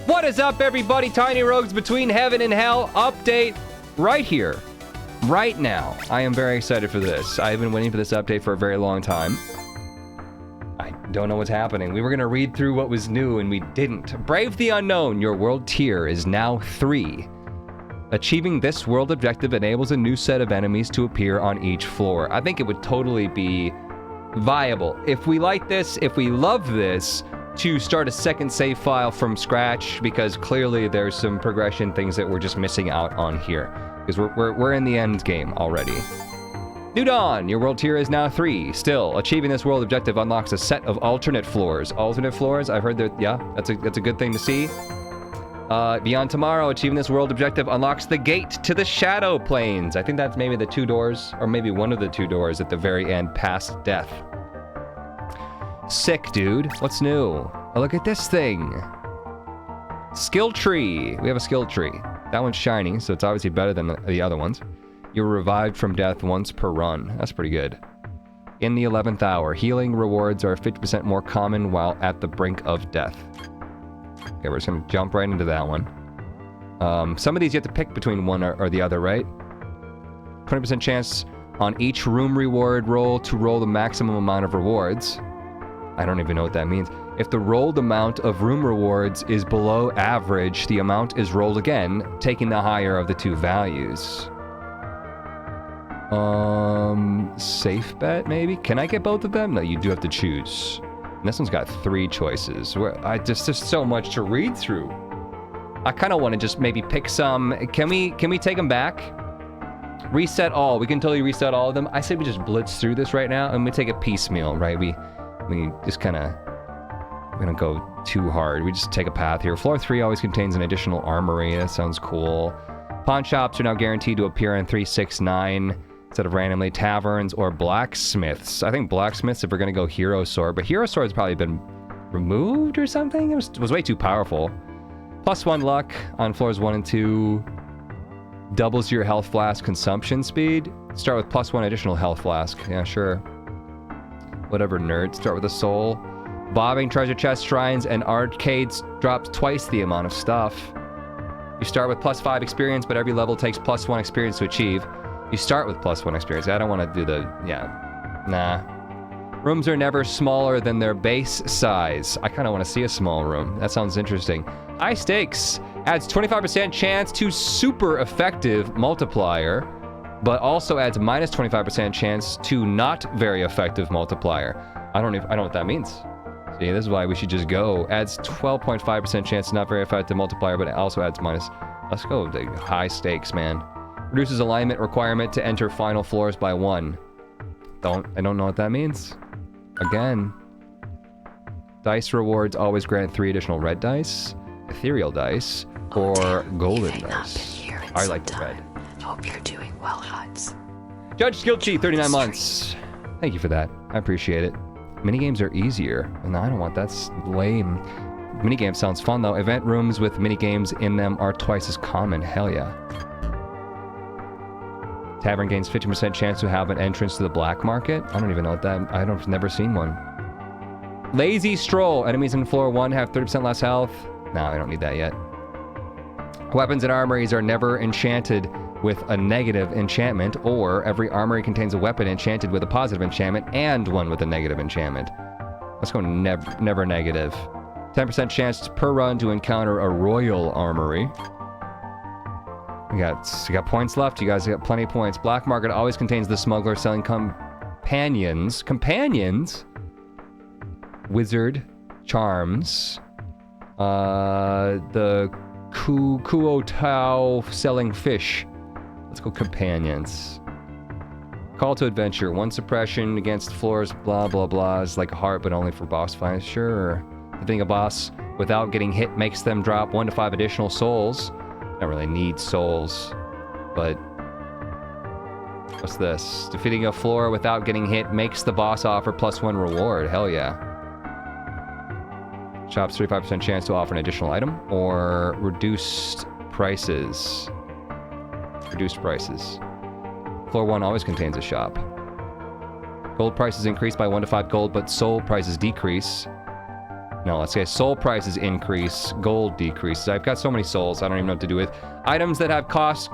What is up, everybody? Tiny Rogues Between Heaven and Hell update right here, right now. I am very excited for this. I've been waiting for this update for a very long time. I don't know what's happening. We were going to read through what was new, and we didn't. Brave the Unknown. Your world tier is now 3. Achieving this world objective enables a new set of enemies to appear on each floor. I think it would totally be viable. If we like this, if we love this, to start a second save file from scratch, because clearly there's some progression things that we're just missing out on here. Because we're in the end game already. New Dawn, your world tier is now 3. Still, achieving this world objective unlocks a set of alternate floors. Alternate floors, I've heard that, yeah, that's a good thing to see. Beyond Tomorrow, achieving this world objective unlocks the gate to the Shadow Plains. I think that's maybe the 2 doors, or maybe one of the 2 doors at the very end past death. Sick, dude. What's new? Oh, look at this thing. Skill tree. We have a skill tree. That one's shiny, so it's obviously better than the other ones. You're revived from death once per run. That's pretty good. In the 11th hour, healing rewards are 50% more common while at the brink of death. Okay, we're just gonna jump right into that one. Some of these you have to pick between one or the other, right? 20% chance on each room reward roll to roll the maximum amount of rewards. I don't even know what that means. If the rolled amount of room rewards is below average, the amount is rolled again, taking the higher of the 2 values. Safe bet, maybe? Can I get both of them? No, you do have to choose. And this one's got 3 choices. There's so much to read through. I kind of want to just maybe pick some. Can we take them back? Reset all. We can totally reset all of them. I say we just blitz through this right now, and we take it piecemeal, right? We just kind of, we don't go too hard. We just take a path here. Floor 3 always contains an additional armory. That sounds cool. Pawn shops are now guaranteed to appear in 3, 6, 9 instead of randomly. Taverns or blacksmiths. I think blacksmiths if we're going to go hero sword, but hero sword's probably been removed or something. It was way too powerful. +1 luck on floors 1 and 2. Doubles your health flask consumption speed. Start with +1 additional health flask. Yeah, sure. Whatever, nerd. Start with a soul. Bobbing treasure chest, shrines, and arcades drops twice the amount of stuff. You start with +5 experience, but every level takes +1 experience to achieve. You start with +1 experience. I don't want to do the, yeah. Nah. Rooms are never smaller than their base size. I kind of want to see a small room. That sounds interesting. High stakes adds 25% chance to super effective multiplier, but also adds -25% chance to not very effective multiplier. I don't know what that means. See, this is why we should just go. Adds 12.5% chance to not very effective multiplier, but it also adds minus. Let's go with the high stakes, man. Reduces alignment requirement to enter final floors by 1. I don't know what that means. Again. Dice rewards always grant 3 additional red dice, ethereal dice, or golden dice. I like the red. Hope you're doing well, Huds. Judge Skilchi, 39 months. Thank you for that. I appreciate it. Minigames are easier. No, I don't want that's lame. Minigames sounds fun though. Event rooms with minigames in them are twice as common. Hell yeah. Tavern gains 50% chance to have an entrance to the black market. I don't even know what that. I've never seen one. Lazy Stroll. Enemies in floor 1 have 30% less health. No, I don't need that yet. Weapons and armories are never enchanted with a negative enchantment, or every armory contains a weapon enchanted with a positive enchantment and one with a negative enchantment. Let's go never negative. 10% chance per run to encounter a royal armory. We got points left. You guys got plenty of points. Black market always contains the smuggler selling companions. Companions? Wizard charms. The Kuotao selling fish. Let's go companions. Call to adventure. 1 suppression against floors, blah, blah, blah. Is like a heart, but only for boss fights. Sure. Defeating a boss without getting hit makes them drop 1 to 5 additional souls. Don't really need souls, but what's this? Defeating a floor without getting hit makes the boss offer +1 reward. Hell yeah. Shop's 35% chance to offer an additional item, or reduced prices. Reduced prices. Floor 1 always contains a shop. Gold prices increase by 1 to 5 gold, but soul prices decrease. No, let's say soul prices increase, gold decreases. I've got so many souls, I don't even know what to do with. Items that cost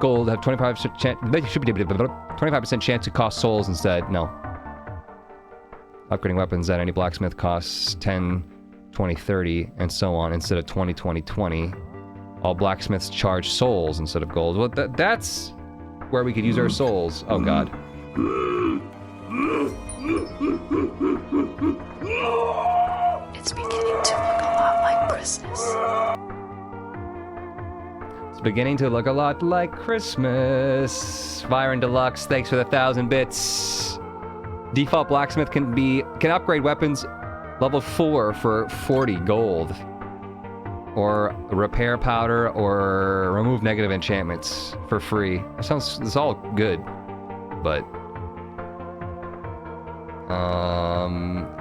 gold have 25% chance. They should be 25% chance to cost souls instead. No. Upgrading weapons at any blacksmith costs 10, 20, 30, and so on instead of 20, 20, 20. All blacksmiths charge souls instead of gold. Well, that's where we could use our souls. Oh, God. It's beginning to look a lot like Christmas. It's beginning to look a lot like Christmas. Fire and Deluxe, thanks for the 1,000 bits. Default blacksmith can upgrade weapons level 4 for 40 gold. Or repair powder or remove negative enchantments for free. It's all good. But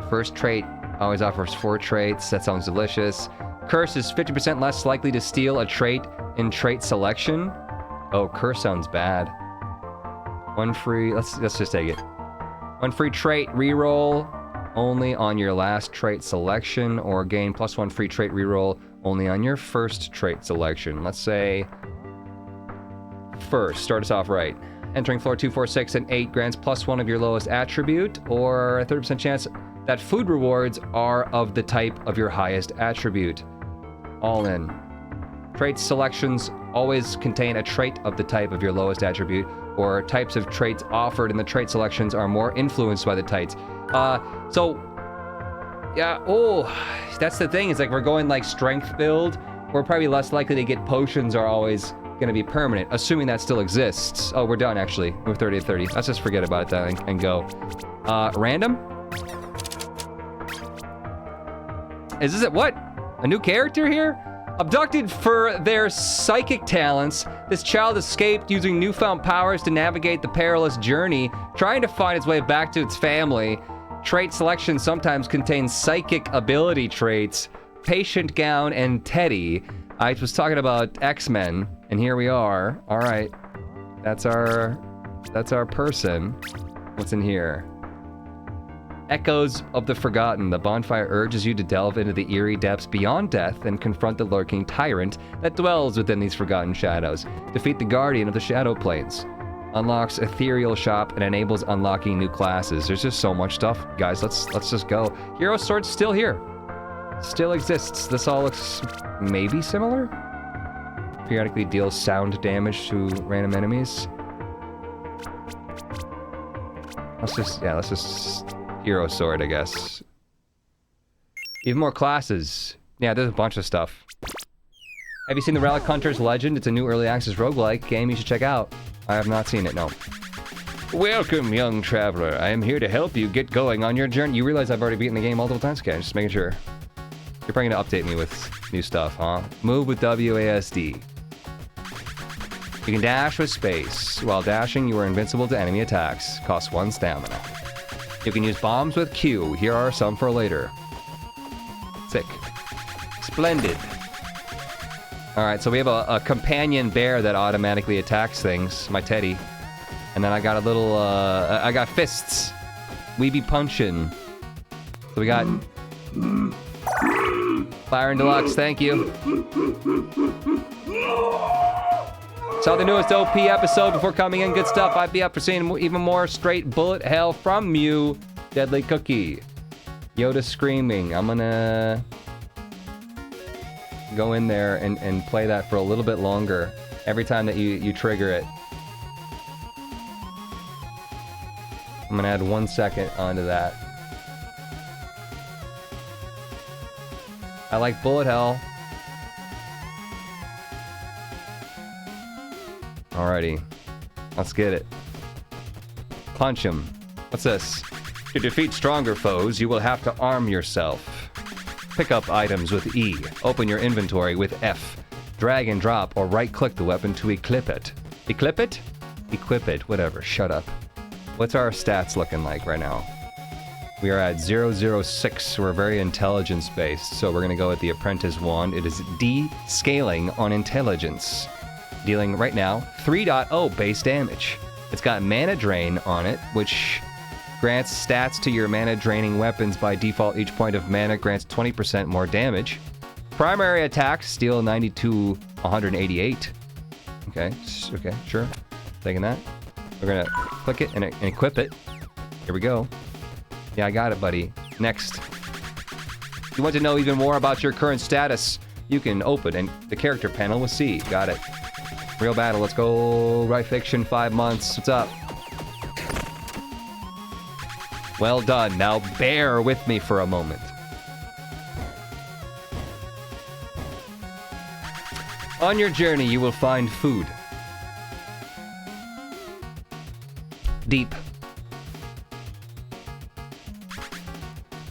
first trait always offers 4 traits. That sounds delicious. Curse is 50% less likely to steal a trait in trait selection. Oh, curse sounds bad. One free, let's just take it. One free trait reroll only on your last trait selection, or gain +1 free trait reroll only on your first trait selection. Let's say first, start us off right. Entering floor 2, 4, 6, and 8 grants +1 of your lowest attribute, or a 30% chance that food rewards are of the type of your highest attribute. All in. Trait selections always contain a trait of the type of your lowest attribute, or types of traits offered in the trait selections are more influenced by the types. Yeah, oh, that's the thing. It's like we're going like strength build. We're probably less likely to get potions are always going to be permanent, assuming that still exists. Oh, we're done, actually. We're 30 to 30. Let's just forget about that and go. Random? Is this what? A new character here? Abducted for their psychic talents, this child escaped using newfound powers to navigate the perilous journey, trying to find its way back to its family. Trait selection sometimes contains psychic ability traits. Patient Gown and Teddy. I was talking about X-Men, and here we are. All right, that's our person. What's in here? Echoes of the Forgotten. The bonfire urges you to delve into the eerie depths beyond death and confront the lurking tyrant that dwells within these forgotten shadows. Defeat the guardian of the shadow planes. Unlocks ethereal shop and enables unlocking new classes. There's just so much stuff, guys. Let's just go. Hero Sword's still here. Still exists. This all looks maybe similar. Periodically deals sound damage to random enemies. Let's just Hero Sword, I guess. Even more classes. Yeah, there's a bunch of stuff. Have you seen the Relic Hunters Legend? It's a new early access roguelike game you should check out. I have not seen it, no. Welcome, young traveler. I am here to help you get going on your journey. You realize I've already beaten the game multiple times? Okay, just making sure. You're probably gonna update me with new stuff, huh? Move with WASD. You can dash with space. While dashing, you are invincible to enemy attacks. Costs 1 stamina. You can use bombs with Q. Here are some for later. Sick. Splendid. Alright, so we have a companion bear that automatically attacks things. My Teddy. And then I got a little, I got fists. We be punching. So we got... Fire and Deluxe, thank you. Saw the newest OP episode before coming in. Good stuff. I'd be up for seeing even more straight bullet hell from you. Deadly Cookie. Yoda screaming. I'm gonna go in there and play that for a little bit longer. Every time that you trigger it. I'm gonna add 1 second onto that. I like bullet hell. Alrighty. Let's get it. Punch him. What's this? To defeat stronger foes, you will have to arm yourself. Pick up items with E. Open your inventory with F. Drag and drop or right-click the weapon to equip it. Equip it? Equip it. Whatever. Shut up. What's our stats looking like right now? We are at 006. We're very intelligence-based, so we're going to go with the Apprentice Wand. It is D-scaling on intelligence. Dealing right now 3.0 base damage. It's got mana drain on it, which Grants stats to your mana-draining weapons by default. Each point of mana grants 20% more damage. Primary attack, steal 92, 188. Okay, okay, sure. Taking that. We're gonna click it and equip it. Here we go. Yeah, I got it, buddy. Next. If you want to know even more about your current status, you can open in the character panel with C. Got it. Real battle, let's go. Right Fiction, 5 months. What's up? Well done. Now bear with me for a moment. On your journey, you will find food. Deep.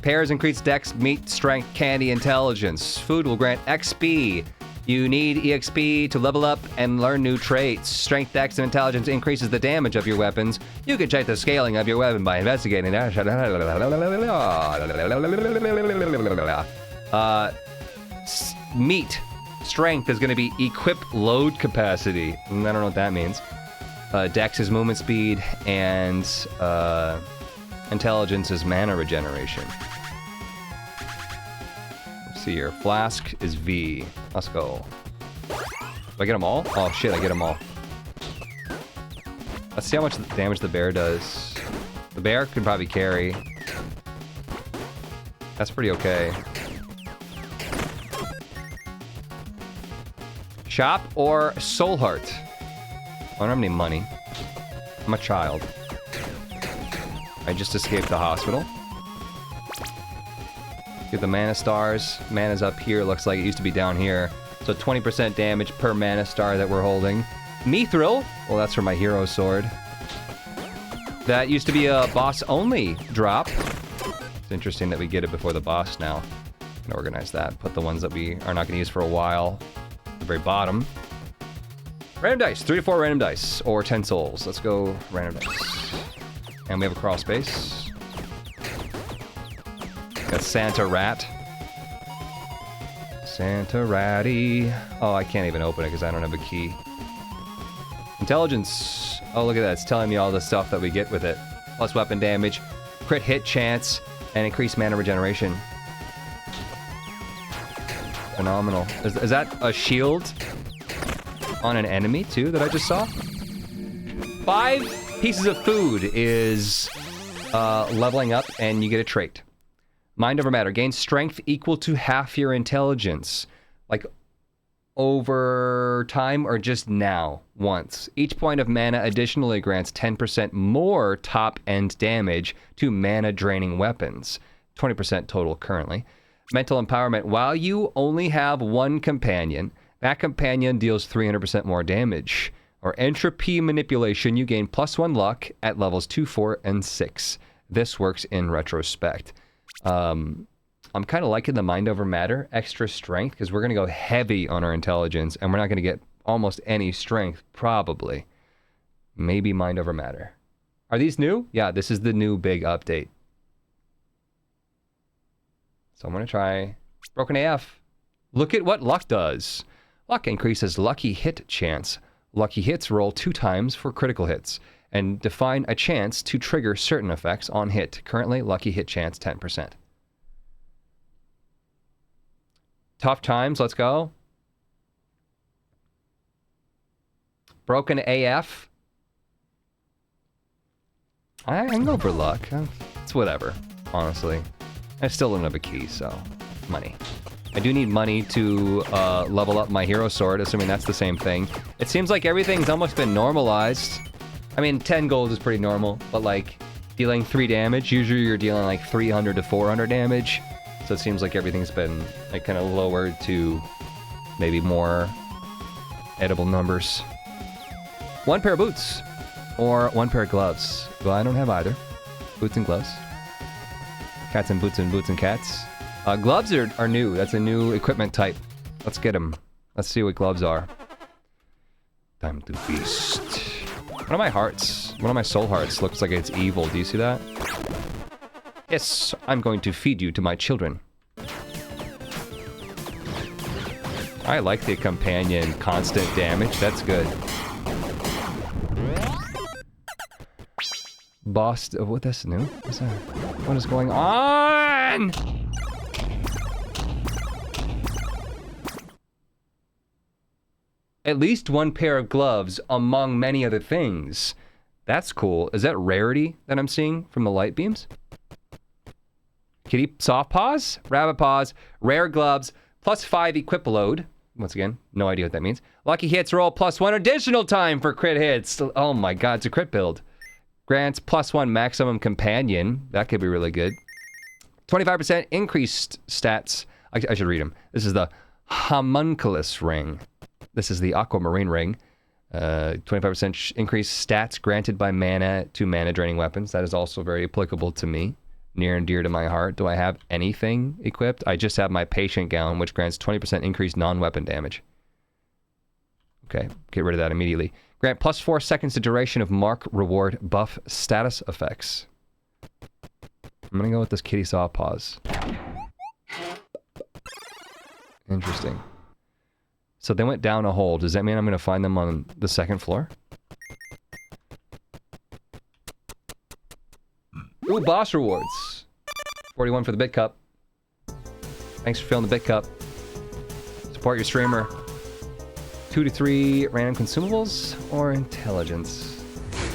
Pears increase dex, meat, strength, candy, intelligence. Food will grant XP. You need EXP to level up and learn new traits. Strength, dex, and intelligence increases the damage of your weapons. You can check the scaling of your weapon by investigating. Meat. Strength is going to be equip load capacity. I don't know what that means. Dex is movement speed, and intelligence is mana regeneration. Let's see here. Flask is V. Let's go. Do I get them all? Oh shit, I get them all. Let's see how much damage the bear does. The bear could probably carry. That's pretty okay. Shop or Soul Heart? I don't have any money. I'm a child. I just escaped the hospital. Get the mana stars. Mana's up here. Looks like it used to be down here. So 20% damage per mana star that we're holding. Mithril. Well, that's for my hero sword. That used to be a boss-only drop. It's interesting that we get it before the boss now. I'm gonna organize that. Put the ones that we are not gonna use for a while at the very bottom. Random dice. 3 to 4 random dice. Or 10 souls. Let's go random dice. And we have a crawl space. Got Santa Rat. Santa Ratty. Oh, I can't even open it because I don't have a key. Intelligence. Oh, look at that. It's telling me all the stuff that we get with it. Plus weapon damage, crit hit chance, and increased mana regeneration. Phenomenal. Is that a shield on an enemy, too, that I just saw? 5 pieces of food is leveling up, and you get a trait. Mind over matter. Gain strength equal to half your intelligence. Like, over time or just now, once. Each point of mana additionally grants 10% more top-end damage to mana-draining weapons. 20% total currently. Mental empowerment. While you only have one companion, that companion deals 300% more damage. Or entropy manipulation, you gain +1 luck at levels 2, 4, and 6. This works in retrospect. I'm kind of liking the mind over matter, extra strength, because we're going to go heavy on our intelligence, and we're not going to get almost any strength, probably. Maybe mind over matter. Are these new? Yeah, this is the new big update. So I'm going to try Broken AF. Look at what luck does. Luck increases lucky hit chance. Lucky hits roll 2 times for critical hits, and define a chance to trigger certain effects on hit. Currently, lucky hit chance 10%. Tough times, let's go. Broken AF. I can go for luck. It's whatever, honestly. I still don't have a key, so money. I do need money to level up my hero sword, assuming that's the same thing. It seems like everything's almost been normalized. I mean, 10 gold is pretty normal, but like dealing 3 damage, usually you're dealing like 300 to 400 damage. So it seems like everything's been like kind of lowered to maybe more edible numbers. 1 pair of boots or 1 pair of gloves. Well, I don't have either. Boots and gloves. Cats and boots and cats. Gloves are new. That's a new equipment type. Let's get them. Let's see what gloves are. Time to feast. One of my hearts, one of my soul hearts looks like it's evil. Do you see that? Yes, I'm going to feed you to my children. I like the companion constant damage. That's good. boss. What? That's new? What's that? What is going on? At least one pair of gloves among many other things. That's cool. Is that rarity that I'm seeing from the light beams? Kitty soft paws, rabbit paws, rare gloves, +5 equip load. Once again, no idea what that means. Lucky hits roll +1 additional time for crit hits. Oh my god, it's a crit build. Grants +1 maximum companion. That could be really good. 25% increased stats. I should read them. This is the homunculus ring. This is the aquamarine ring. 25% increased stats granted by mana to mana draining weapons. That is also very applicable to me. Near and dear to my heart. Do I have anything equipped? I just have my patient gown, which grants 20% increased non-weapon damage. Okay, get rid of that immediately. Grant +4 seconds to duration of mark reward buff status effects. I'm gonna go with this kitty saw paws. Interesting. So they went down a hole. Does that mean I'm gonna find them on the second floor? Ooh, boss rewards. 41 for the bit cup. Thanks for filling the bit cup. Support your streamer. 2 to 3 random consumables or intelligence.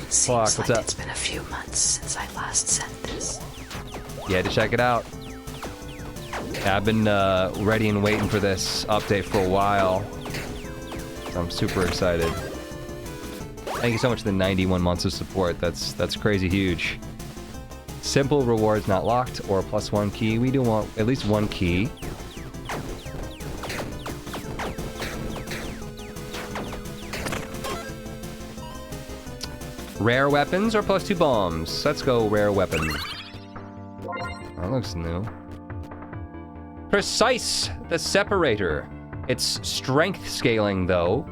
Seems like it's been a few months since I last sent this. You had to check it out. I've been ready and waiting for this update for a while. So I'm super excited. Thank you so much for the 91 months of support. That's crazy huge. Simple rewards not locked or +1 key. We do want at least one key. Rare weapons or +2 bombs. Let's go rare weapon. That looks new. Precise, the separator. It's strength scaling though.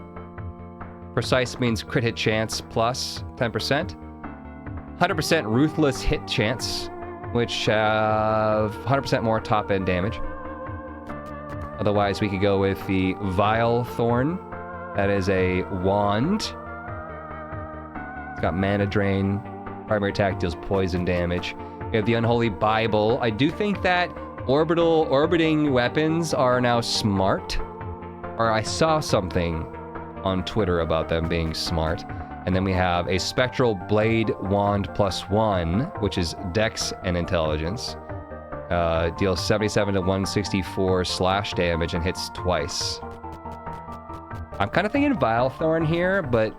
Precise means crit hit chance plus 10%. 100% ruthless hit chance, which have 100% more top end damage. Otherwise, we could go with the Vile Thorn. That is a wand. It's got mana drain. Primary attack deals poison damage. We have the Unholy Bible. I do think that orbiting weapons are now smart. Or I saw something on Twitter about them being smart. And then we have a Spectral Blade Wand +1, which is Dex and Intelligence. Deals 77 to 164 slash damage and hits twice. I'm kind of thinking Vile Thorn here, but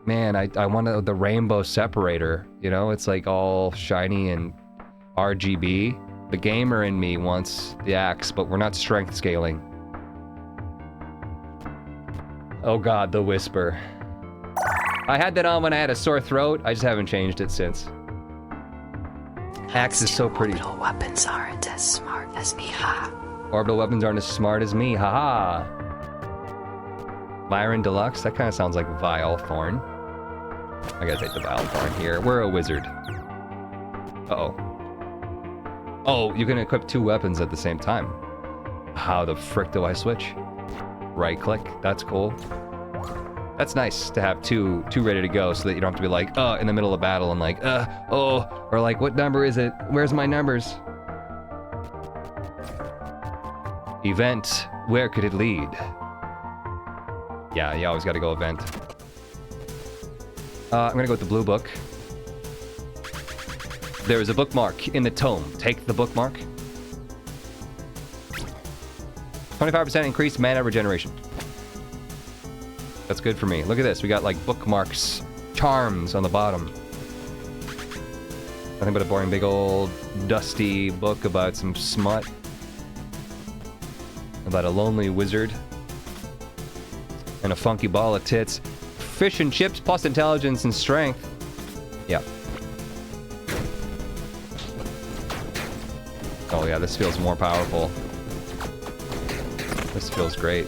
man, I want the Rainbow Separator. You know, it's like all shiny and RGB. The gamer in me wants the axe, but we're not strength scaling. Oh god, the Whisper. I had that on when I had a sore throat. I just haven't changed it since. Axe is so pretty. Orbital weapons aren't as smart as me, ha. Orbital weapons aren't as smart as me, haha. Myron Deluxe, that kind of sounds like Vile Thorn. I gotta take the Vile Thorn here. We're a wizard. Uh-oh. Oh, you can equip 2 weapons at the same time. How the frick do I switch? Right click, that's cool. That's nice to have two ready to go so that you don't have to be like, in the middle of battle and like, or like, what number is it? Where's my numbers? Event, where could it lead? Yeah, you always gotta go event. I'm gonna go with the blue book. There is a bookmark in the tome. Take the bookmark. 25% increased mana regeneration. That's good for me. Look at this. We got like bookmarks, charms on the bottom. Nothing but a boring big old dusty book about some smut. About a lonely wizard. And a funky ball of tits. Fish and chips plus intelligence and strength. Yeah. Oh yeah, this feels more powerful. This feels great.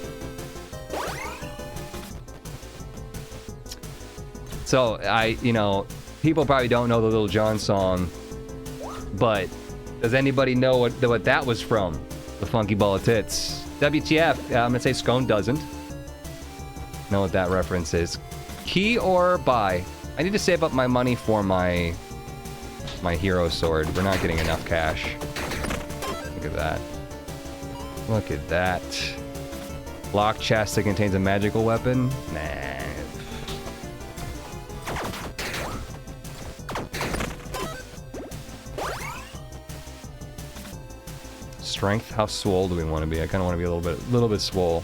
So, people probably don't know the Little John song, but does anybody know what that was from? The Funky Ball of Tits. WTF, I'm gonna say Scone doesn't know what that reference is. Key or buy? I need to save up my money for my my hero sword. We're not getting enough cash. Look at that. Look at that. Lock chest that contains a magical weapon? Nah. Strength? How swole do we want to be? I kind of want to be a little bit swole.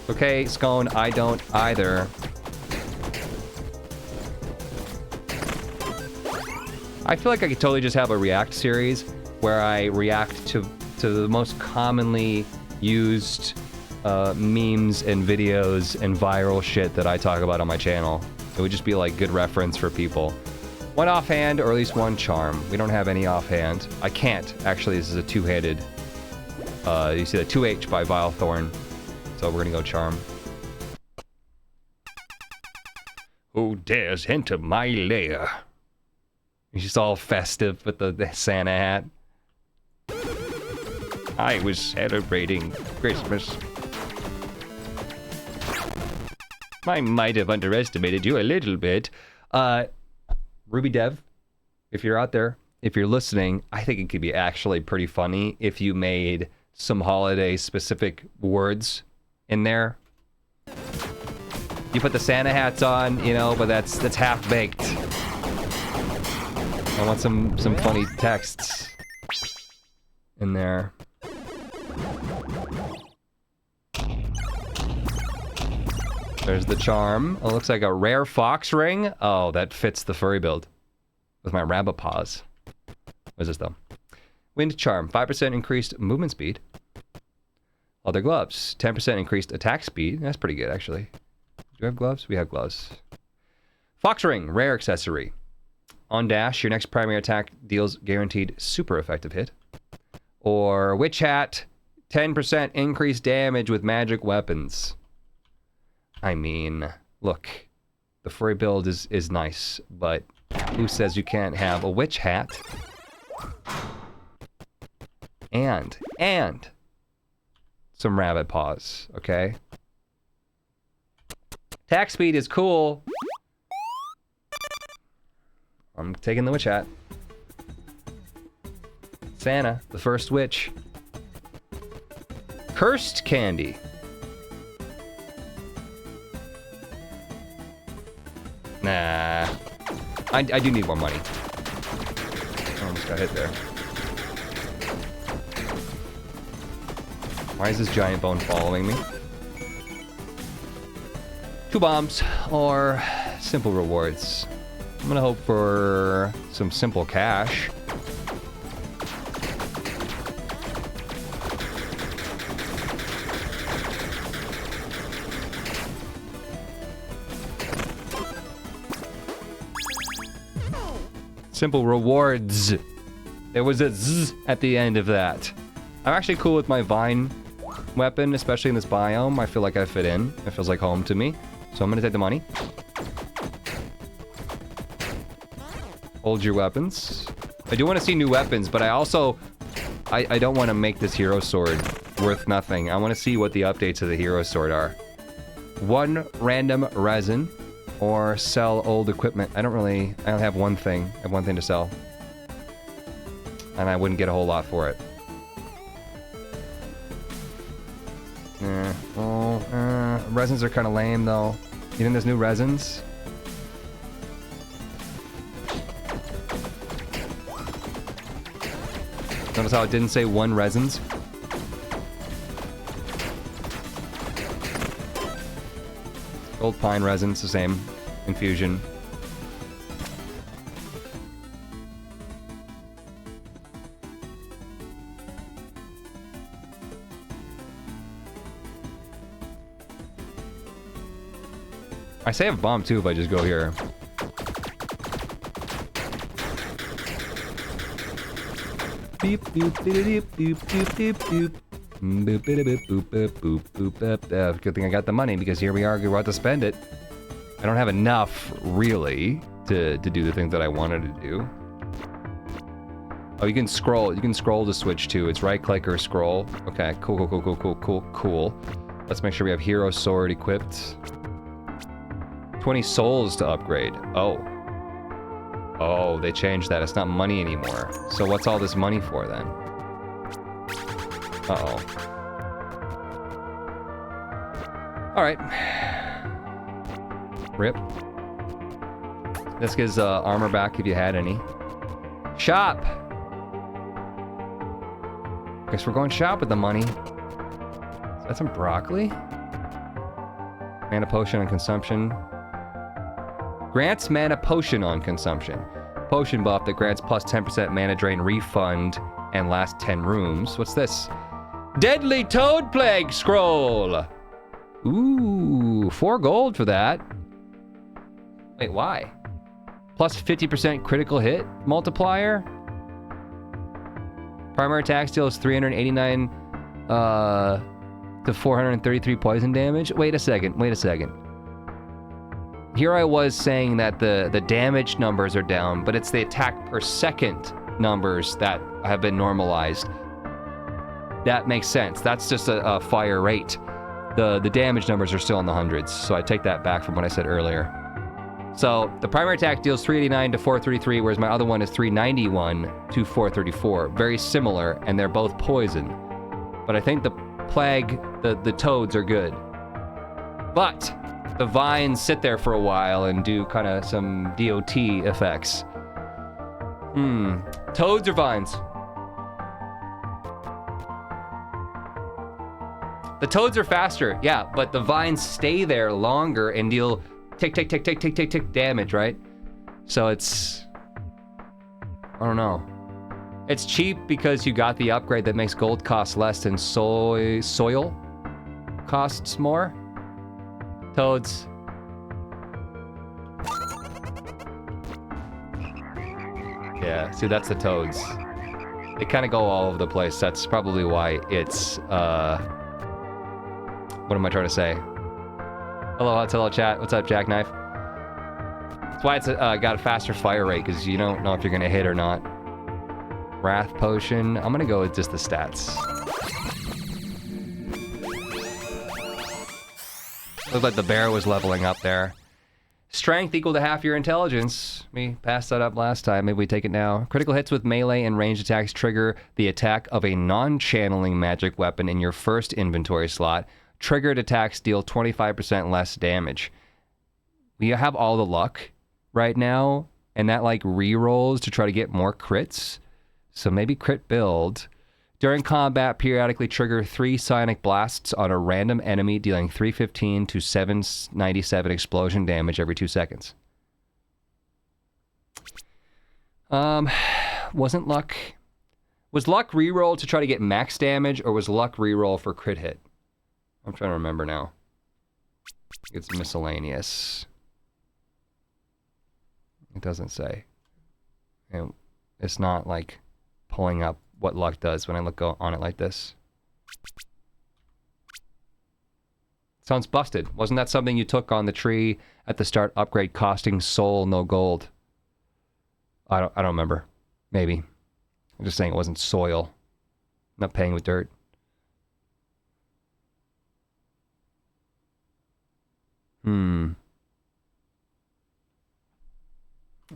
Okay, Scone, I don't either. I feel like I could totally just have a react series where I react to the most commonly used memes and videos and viral shit that I talk about on my channel. It would just be like good reference for people. One offhand, or at least one charm. We don't have any offhand. I can't. Actually, this is a two-handed. You see the 2H by Vile Thorn. So we're gonna go charm. Who dares enter my lair? He's just all festive with the Santa hat. I was celebrating Christmas. I might have underestimated you a little bit. Ruby Dev, if you're out there, if you're listening, I think it could be actually pretty funny if you made some holiday-specific words in there. You put the Santa hats on, you know, but that's half-baked. I want some funny texts in there. There's the charm. Oh, it looks like a rare fox ring. Oh, that fits the furry build with my rabbit paws. What is this though? Wind charm, 5% increased movement speed. Leather gloves, 10% increased attack speed. That's pretty good, actually. Do we have gloves? We have gloves. Fox ring, rare accessory. On dash, your next primary attack deals guaranteed super effective hit. Or witch hat, 10% increased damage with magic weapons. I mean, look, the furry build is nice, but who says you can't have a witch hat? And some rabbit paws, okay? Attack speed is cool. I'm taking the witch hat. Santa, the first witch. Cursed candy. Nah. I do need more money. I almost got hit there. Why is this giant bone following me? 2 bombs or simple rewards. I'm gonna hope for some simple cash. Simple rewards. There was a zzz at the end of that. I'm actually cool with my vine weapon, especially in this biome. I feel like I fit in. It feels like home to me. So I'm gonna take the money. Hold your weapons. I do want to see new weapons, but I also... I don't want to make this hero sword worth nothing. I want to see what the updates of the hero sword are. 1 random resin. Or sell old equipment. I don't have one thing. I have one thing to sell. And I wouldn't get a whole lot for it. Resins are kind of lame, though. You think there's new resins? Notice how it didn't say 1 resins? Old pine resin, it's the same infusion. I save a bomb too if I just go here. Beep boop beep boop boop boop boop. Boop, boop, boop, boop, boop, boop, boop. Good thing I got the money because here we are, we're about to spend it. I don't have enough, really, to do the things that I wanted to do. Oh, you can scroll. You can scroll to switch to. It's right click or scroll. Okay, cool. Let's make sure we have hero sword equipped. 20 souls to upgrade. Oh. Oh, they changed that. It's not money anymore. So what's all this money for then? Uh-oh. Alright. Rip. This gives armor back if you had any. Shop! Guess we're going shop with the money. Is that some broccoli? Mana potion on consumption. Grants mana potion on consumption. Potion buff that grants plus 10% mana drain refund and lasts 10 rooms. What's this? Deadly Toad Plague Scroll! Ooh, 4 gold for that. Wait, why? Plus 50% critical hit multiplier? Primary attack deals 389 to 433 poison damage. Wait a second. Here I was saying that the damage numbers are down, but it's the attack per second numbers that have been normalized. That makes sense. That's just a fire rate. The damage numbers are still in the hundreds, so I take that back from what I said earlier. So the primary attack deals 389 to 433, whereas my other one is 391 to 434. Very similar, and they're both poison. But I think the plague, the toads are good. But the vines sit there for a while and do kind of some DOT effects. Toads or vines? The toads are faster, yeah, but the vines stay there longer and deal tick damage, right? So it's, I don't know. It's cheap because you got the upgrade that makes gold cost less than soil costs more. Toads. Yeah, see, that's the toads. They kind of go all over the place. That's probably why it's, what am I trying to say? Hello chat. What's up, Jackknife? That's why it's got a faster fire rate, because you don't know if you're going to hit or not. Wrath Potion. I'm going to go with just the stats. Looked like the bear was leveling up there. Strength equal to half your intelligence. We passed that up last time. Maybe we take it now. Critical hits with melee and ranged attacks trigger the attack of a non-channeling magic weapon in your first inventory slot. Triggered attacks deal 25% less damage. We have all the luck right now, and that like re-rolls to try to get more crits. So maybe crit build. During combat, periodically trigger 3 psionic blasts on a random enemy, dealing 315 to 797 explosion damage every 2 seconds. Wasn't luck. Was luck re-roll to try to get max damage, or was luck re-roll for crit hit? I'm trying to remember now. It's miscellaneous. It doesn't say. And it's not like pulling up what luck does when I look on it like this. Sounds busted. Wasn't that something you took on the tree at the start upgrade costing soul, no gold? I don't remember. Maybe. I'm just saying it wasn't soil. I'm not paying with dirt. And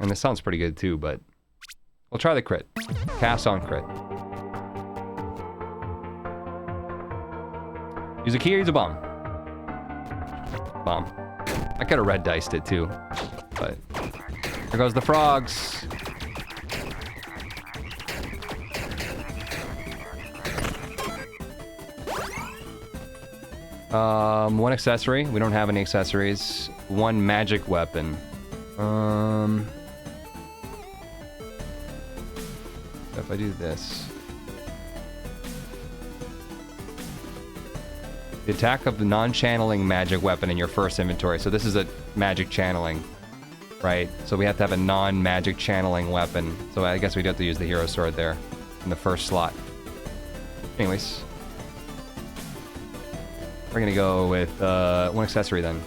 this sounds pretty good too, but we'll try the crit. Cast on crit. Use a key or use a bomb? Bomb. I could have red diced it too, but there goes the frogs. One accessory. We don't have any accessories. One magic weapon. If I do this. The attack of the non-channeling magic weapon in your first inventory. So this is a magic channeling, right? So we have to have a non-magic channeling weapon. So I guess we'd have to use the hero sword there in the first slot. Anyways. We're gonna go with one accessory then.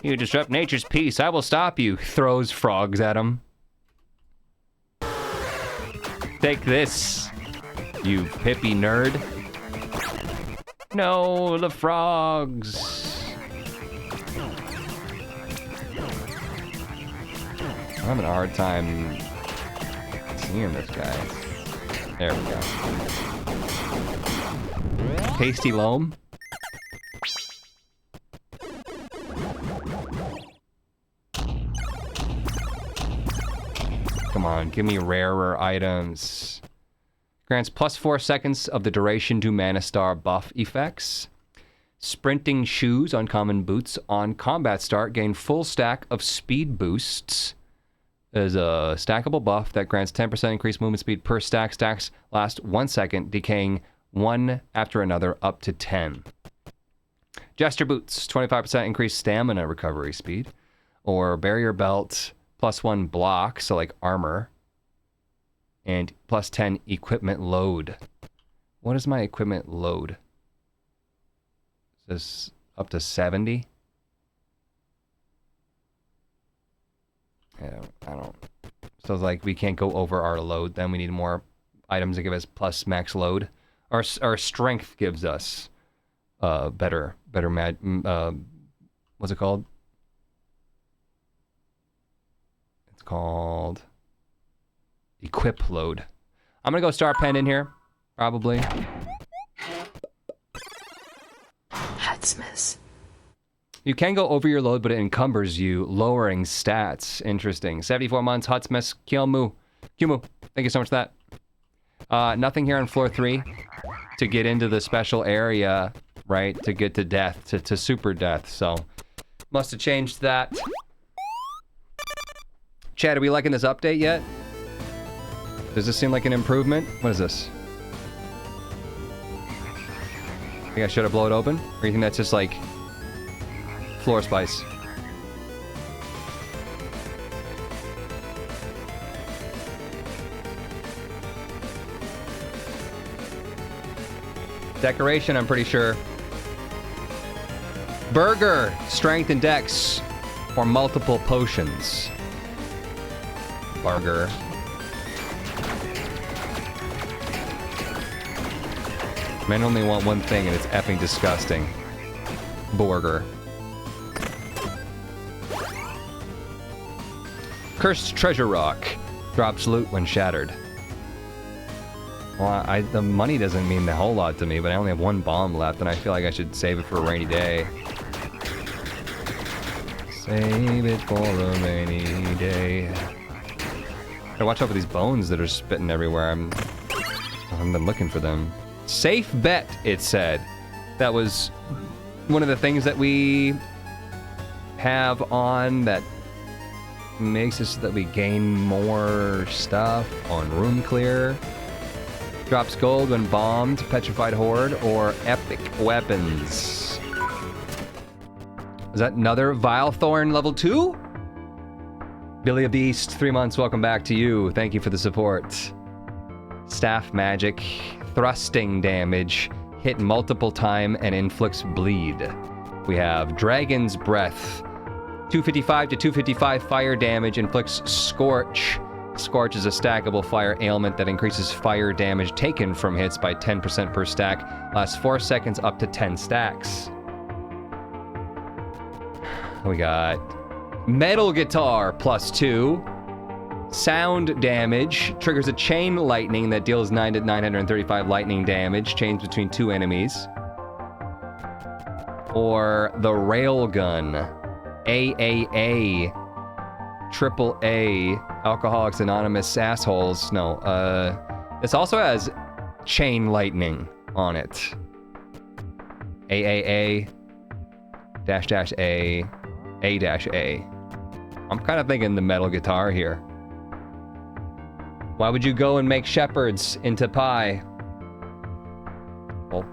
You disrupt nature's peace, I will stop you. Throws frogs at him. Take this, you hippie nerd. No, the frogs. I'm having a hard time seeing this guy. There we go. Tasty loam. Come on, give me rarer items. Grants plus 4 seconds of the duration to Mana Star buff effects. Sprinting shoes, uncommon boots on combat start gain full stack of speed boosts. There's a stackable buff that grants 10% increased movement speed per stack. Stacks last 1 second, decaying one after another up to 10. Jester boots, 25% increased stamina recovery speed. Or barrier belt, plus 1 block, so like armor. And plus 10 equipment load. What is my equipment load? Is this up to 70? I don't. So it's like we can't go over our load. Then we need more items to give us plus max load. Our strength gives us better what's it called? It's called equip load. I'm gonna go star pen in here, probably. Headsmiths. You can go over your load, but it encumbers you, lowering stats. Interesting. 74 months, Hutsmith, Kimu. Thank you so much for that. Nothing here on floor 3 to get into the special area, right? To get to death, to super death. So, must have changed that. Chad, are we liking this update yet? Does this seem like an improvement? What is this? I think I should have blown it open? Or you think that's just like floor spice? Decoration, I'm pretty sure. Burger, strength and dex, or multiple potions. Burger. Men only want one thing, and it's effing disgusting. Burger. Cursed Treasure Rock. Drops loot when shattered. Well, the money doesn't mean a whole lot to me, but I only have 1 bomb left, and I feel like I should save it for a rainy day. Save it for a rainy day. Gotta watch out for these bones that are spitting everywhere. I've been looking for them. Safe bet, it said. That was one of the things that we have on that makes it so that we gain more stuff on room clear. Drops gold when bombed, petrified horde, or epic weapons. Is that another Vile Thorn level 2? Billy of the East, 3 months, welcome back to you. Thank you for the support. Staff magic, thrusting damage, hit multiple time and inflicts bleed. We have Dragon's Breath, 255 to 255 fire damage, inflicts Scorch. Scorch is a stackable fire ailment that increases fire damage taken from hits by 10% per stack. Lasts 4 seconds up to 10 stacks. We got Metal Guitar, +2. Sound damage. Triggers a chain lightning that deals 9 to 935 lightning damage. Chains between 2 enemies. Or the Railgun. AAA. AAA. Alcoholics Anonymous assholes. No, this also has chain lightning on it. AAA. --A. A-A. I'm kind of thinking the Metal Guitar here. Why would you go and make shepherds into pie? Well,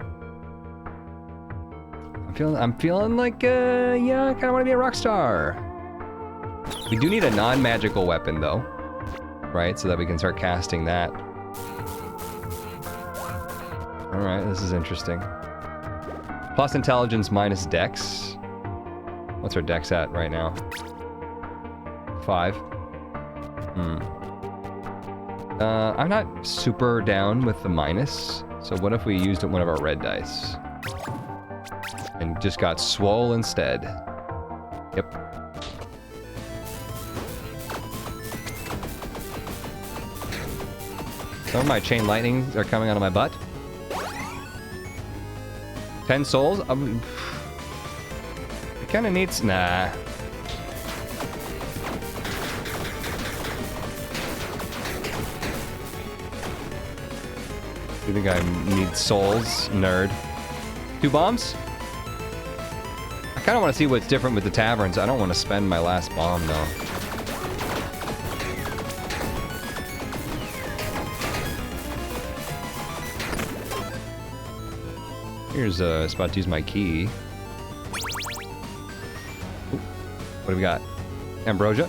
I'm feeling like, yeah, I kind of want to be a rock star. We do need a non-magical weapon, though, right? So that we can start casting that. All right, this is interesting. Plus intelligence minus dex. What's our dex at right now? 5. I'm not super down with the minus. So what if we used one of our red dice? And just got swole instead. Yep. Some of my chain lightnings are coming out of my butt. 10 souls? It kind of needs... Nah. You think I need souls? Nerd. 2 bombs? I kind of want to see what's different with the taverns. I don't want to spend my last bomb, though. Here's a spot to use my key. Ooh, what do we got? Ambrosia.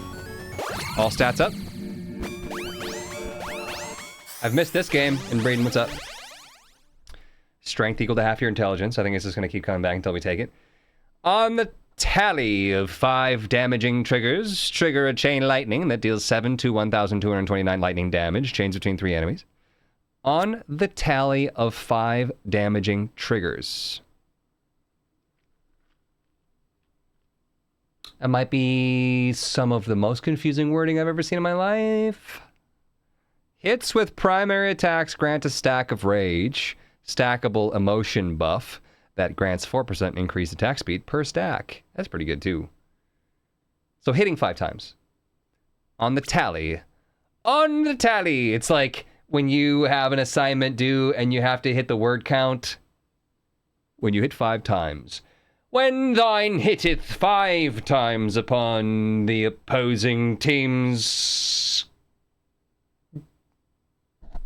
All stats up. I've missed this game. And Braden, what's up? Strength equal to half your intelligence. I think it's just going to keep coming back until we take it. On the tally of 5 damaging triggers, trigger a chain lightning that deals 7 to 1,229 lightning damage, chains between 3 enemies. On the tally of 5 damaging triggers. That might be some of the most confusing wording I've ever seen in my life. Hits with primary attacks grant a stack of rage. Stackable emotion buff that grants 4% increased attack speed per stack. That's pretty good too. So hitting 5 times. On the tally. On the tally! It's like when you have an assignment due and you have to hit the word count. When you hit 5 times. When thine hitteth 5 times upon the opposing team's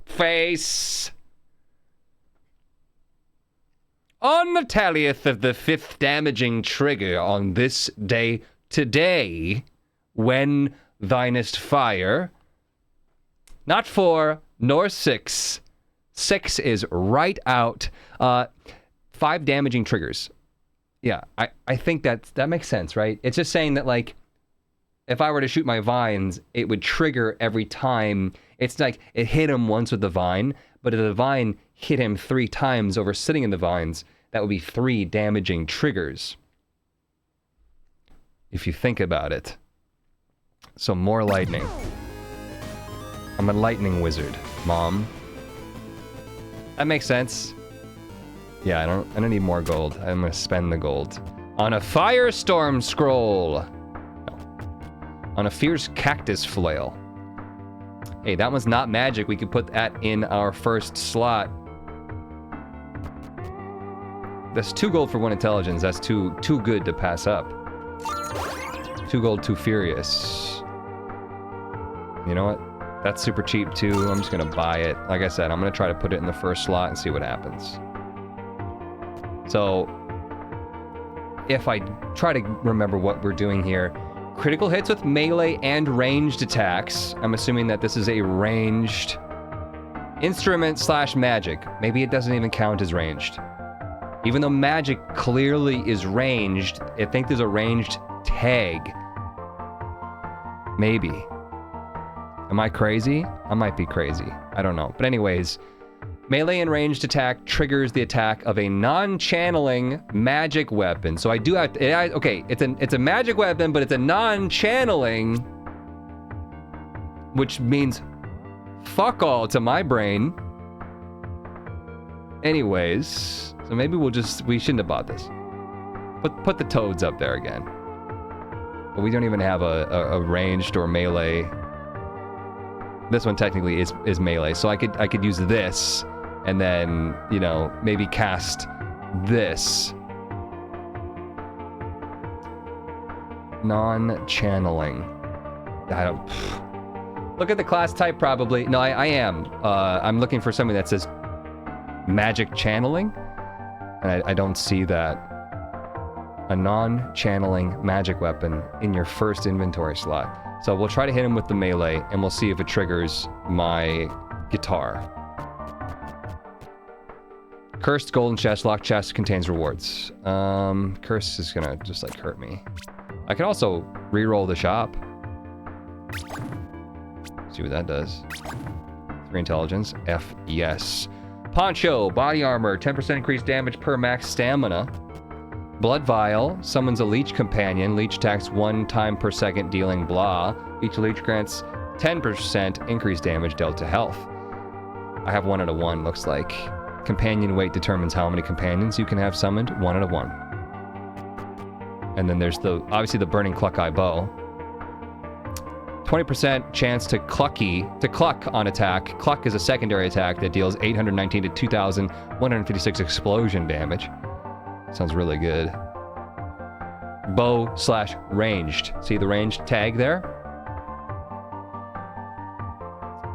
face. On the tallieth of the 5th damaging trigger on this day today, when thinest fire, not 4 nor 6. 6 is right out. 5 damaging triggers. Yeah, I think that makes sense, right? It's just saying that, like, if I were to shoot my vines, it would trigger every time. It's like it hit him once with the vine, but if the vine hit him 3 times over sitting in the vines, that would be 3 damaging triggers. If you think about it. So more lightning. I'm a lightning wizard, Mom. That makes sense. Yeah, I don't need more gold. I'm gonna spend the gold. On a firestorm scroll. No. On a fierce cactus flail. Hey, that one's not magic. We could put that in our first slot. That's 2 gold for 1 intelligence. That's too good to pass up. 2 gold, 2 furious. You know what? That's super cheap too. I'm just gonna buy it. Like I said, I'm gonna try to put it in the first slot and see what happens. So, if I try to remember what we're doing here, critical hits with melee and ranged attacks. I'm assuming that this is a ranged instrument / magic. Maybe it doesn't even count as ranged. Even though magic clearly is ranged, I think there's a ranged tag. Maybe. Am I crazy? I might be crazy. I don't know. But anyways, melee and ranged attack triggers the attack of a non-channeling magic weapon. So I do have to, okay, it's a magic weapon, but it's a non-channeling, which means fuck all to my brain. Anyways, so maybe we shouldn't have bought this. Put the toads up there again. But we don't even have a ranged or melee. This one technically is melee, so I could use this. And then, you know, maybe cast this. Non-channeling. I don't... Look at the class type, probably. No, I am. I'm looking for something that says magic channeling. And I don't see that. A non-channeling magic weapon in your first inventory slot. So we'll try to hit him with the melee, and we'll see if it triggers my guitar. Cursed golden chest, locked chest contains rewards. Curse is gonna just like hurt me. I can also re-roll the shop. See what that does. 3 intelligence. F, yes. Poncho, body armor, 10% increased damage per max stamina. Blood vial, summons a leech companion. Leech attacks 1 time per second, dealing blah. Each leech grants 10% increased damage dealt to health. I have 1 out of 1, looks like. Companion weight determines how many companions you can have summoned. 1 out of 1. And then there's obviously the Burning Cluck-Eye Bow. 20% chance to cluck on attack. Cluck is a secondary attack that deals 819 to 2,156 explosion damage. Sounds really good. Bow/ranged. See the ranged tag there?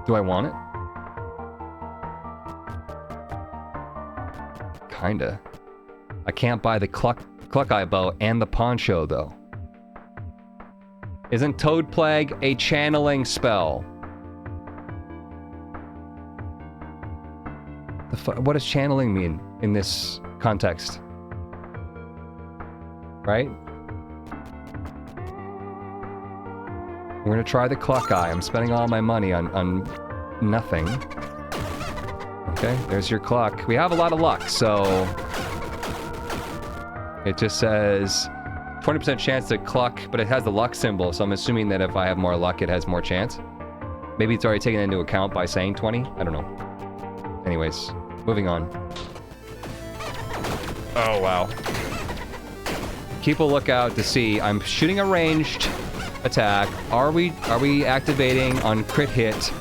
Do I want it? Kinda. I can't buy the Cluck-Eye Bow and the poncho, though. Isn't Toad Plague a channeling spell? What does channeling mean in this context? Right? We're gonna try the Cluck-Eye. I'm spending all my money on nothing. Okay, there's your Cluck. We have a lot of luck, so... It just says 20% chance to cluck, but it has the luck symbol, so I'm assuming that if I have more luck, it has more chance. Maybe it's already taken into account by saying 20? I don't know. Anyways, moving on. Oh, wow. Keep a lookout to see. I'm shooting a ranged attack. Are we activating on crit hit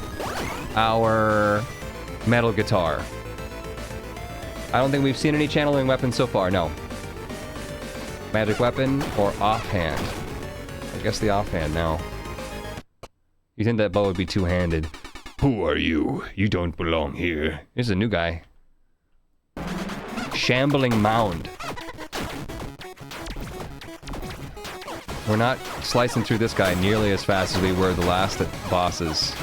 our metal guitar? I don't think we've seen any channeling weapons so far, no. Magic weapon or offhand? I guess the offhand now. You think that bow would be two-handed? Who are you? You don't belong here. Here's a new guy. Shambling Mound. We're not slicing through this guy nearly as fast as we were the last bosses.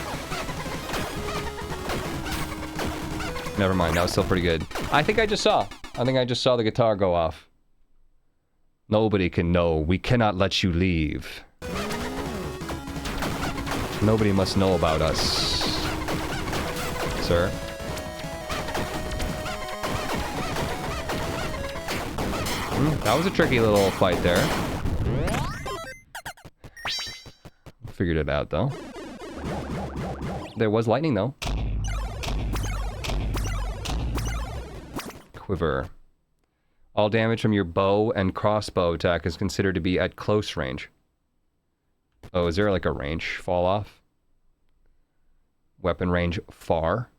Never mind, that was still pretty good. I think I just saw the guitar go off. Nobody can know. We cannot let you leave. Nobody must know about us, sir. That was a tricky little fight there. Figured it out, though. There was lightning, though. Quiver. All damage from your bow and crossbow attack is considered to be at close range. Oh, is there like a range fall off? Weapon range far?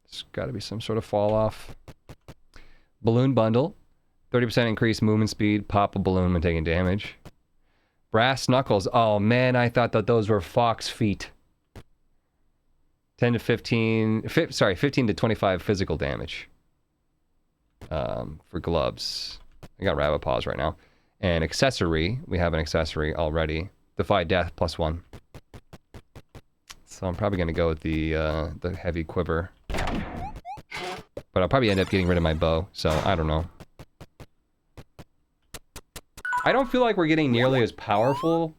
There's got to be some sort of fall off. Balloon bundle. 30% increased movement speed. Pop a balloon when taking damage. Brass knuckles. Oh man, I thought that those were fox feet. 15 to 25 physical damage. For gloves. I got rabbit paws right now. And accessory. We have an accessory already. Defy death +1. So I'm probably going to go with the heavy quiver. But I'll probably end up getting rid of my bow. So I don't know. I don't feel like we're getting nearly as powerful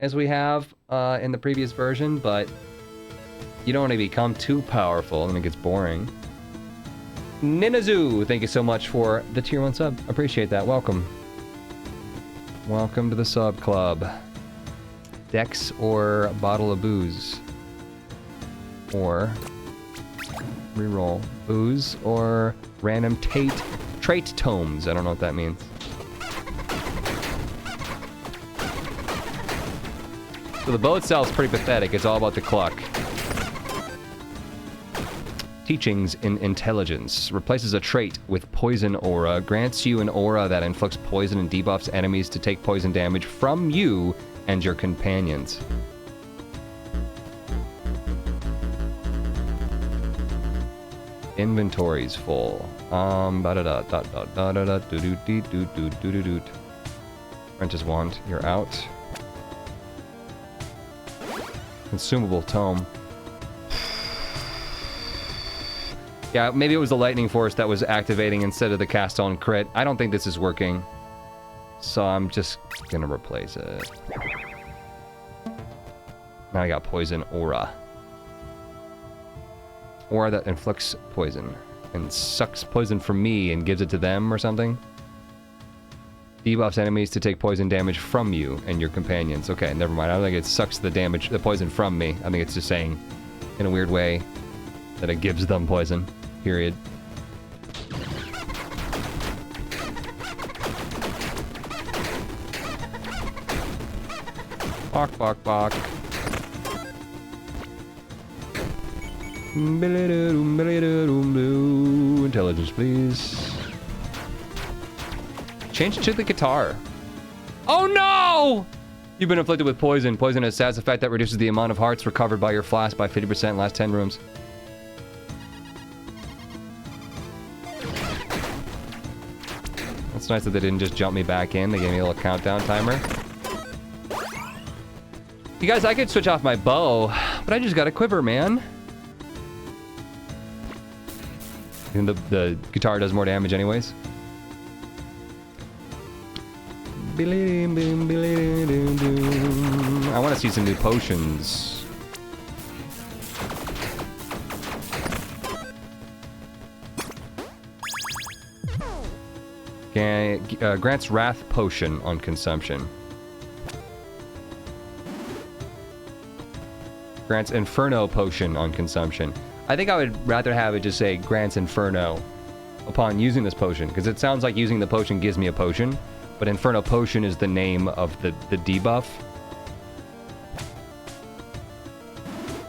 as we have in the previous version. But you don't want to become too powerful and it gets boring. Ninazu, thank you so much for the tier 1 sub. Appreciate that. Welcome. Welcome to the sub club. Dex or bottle of booze. Or reroll. Booze or random trait tomes. I don't know what that means. So the bow itself is pretty pathetic. It's all about the cluck. Teachings in Intelligence. Replaces a trait with Poison Aura. Grants you an aura that inflicts poison and debuffs enemies to take poison damage from you and your companions. Inventory's full. Apprentice Wand, you're out. Consumable Tome. Yeah, maybe it was the Lightning Force that was activating instead of the cast on crit. I don't think this is working. So I'm just gonna replace it. Now I got Poison Aura. Aura that inflicts poison. And sucks poison from me and gives it to them or something. Debuffs enemies to take poison damage from you and your companions. Okay, never mind. I don't think it sucks the poison from me. I think it's just saying in a weird way that it gives them poison, period. Bark, bark, bark. Intelligence, please. Change to the guitar. Oh no! You've been afflicted with poison. Poison has a status effect that reduces the amount of hearts recovered by your flask by 50% in the last 10 rooms. That's nice that they didn't just jump me back in. They gave me a little countdown timer. You guys, I could switch off my bow, but I just got a quiver, man. And the guitar does more damage anyways. I want to see some new potions. Grants Wrath Potion on consumption. Grants Inferno Potion on consumption. I think I would rather have it just say Grants Inferno upon using this potion, because it sounds like using the potion gives me a potion, but Inferno Potion is the name of the debuff.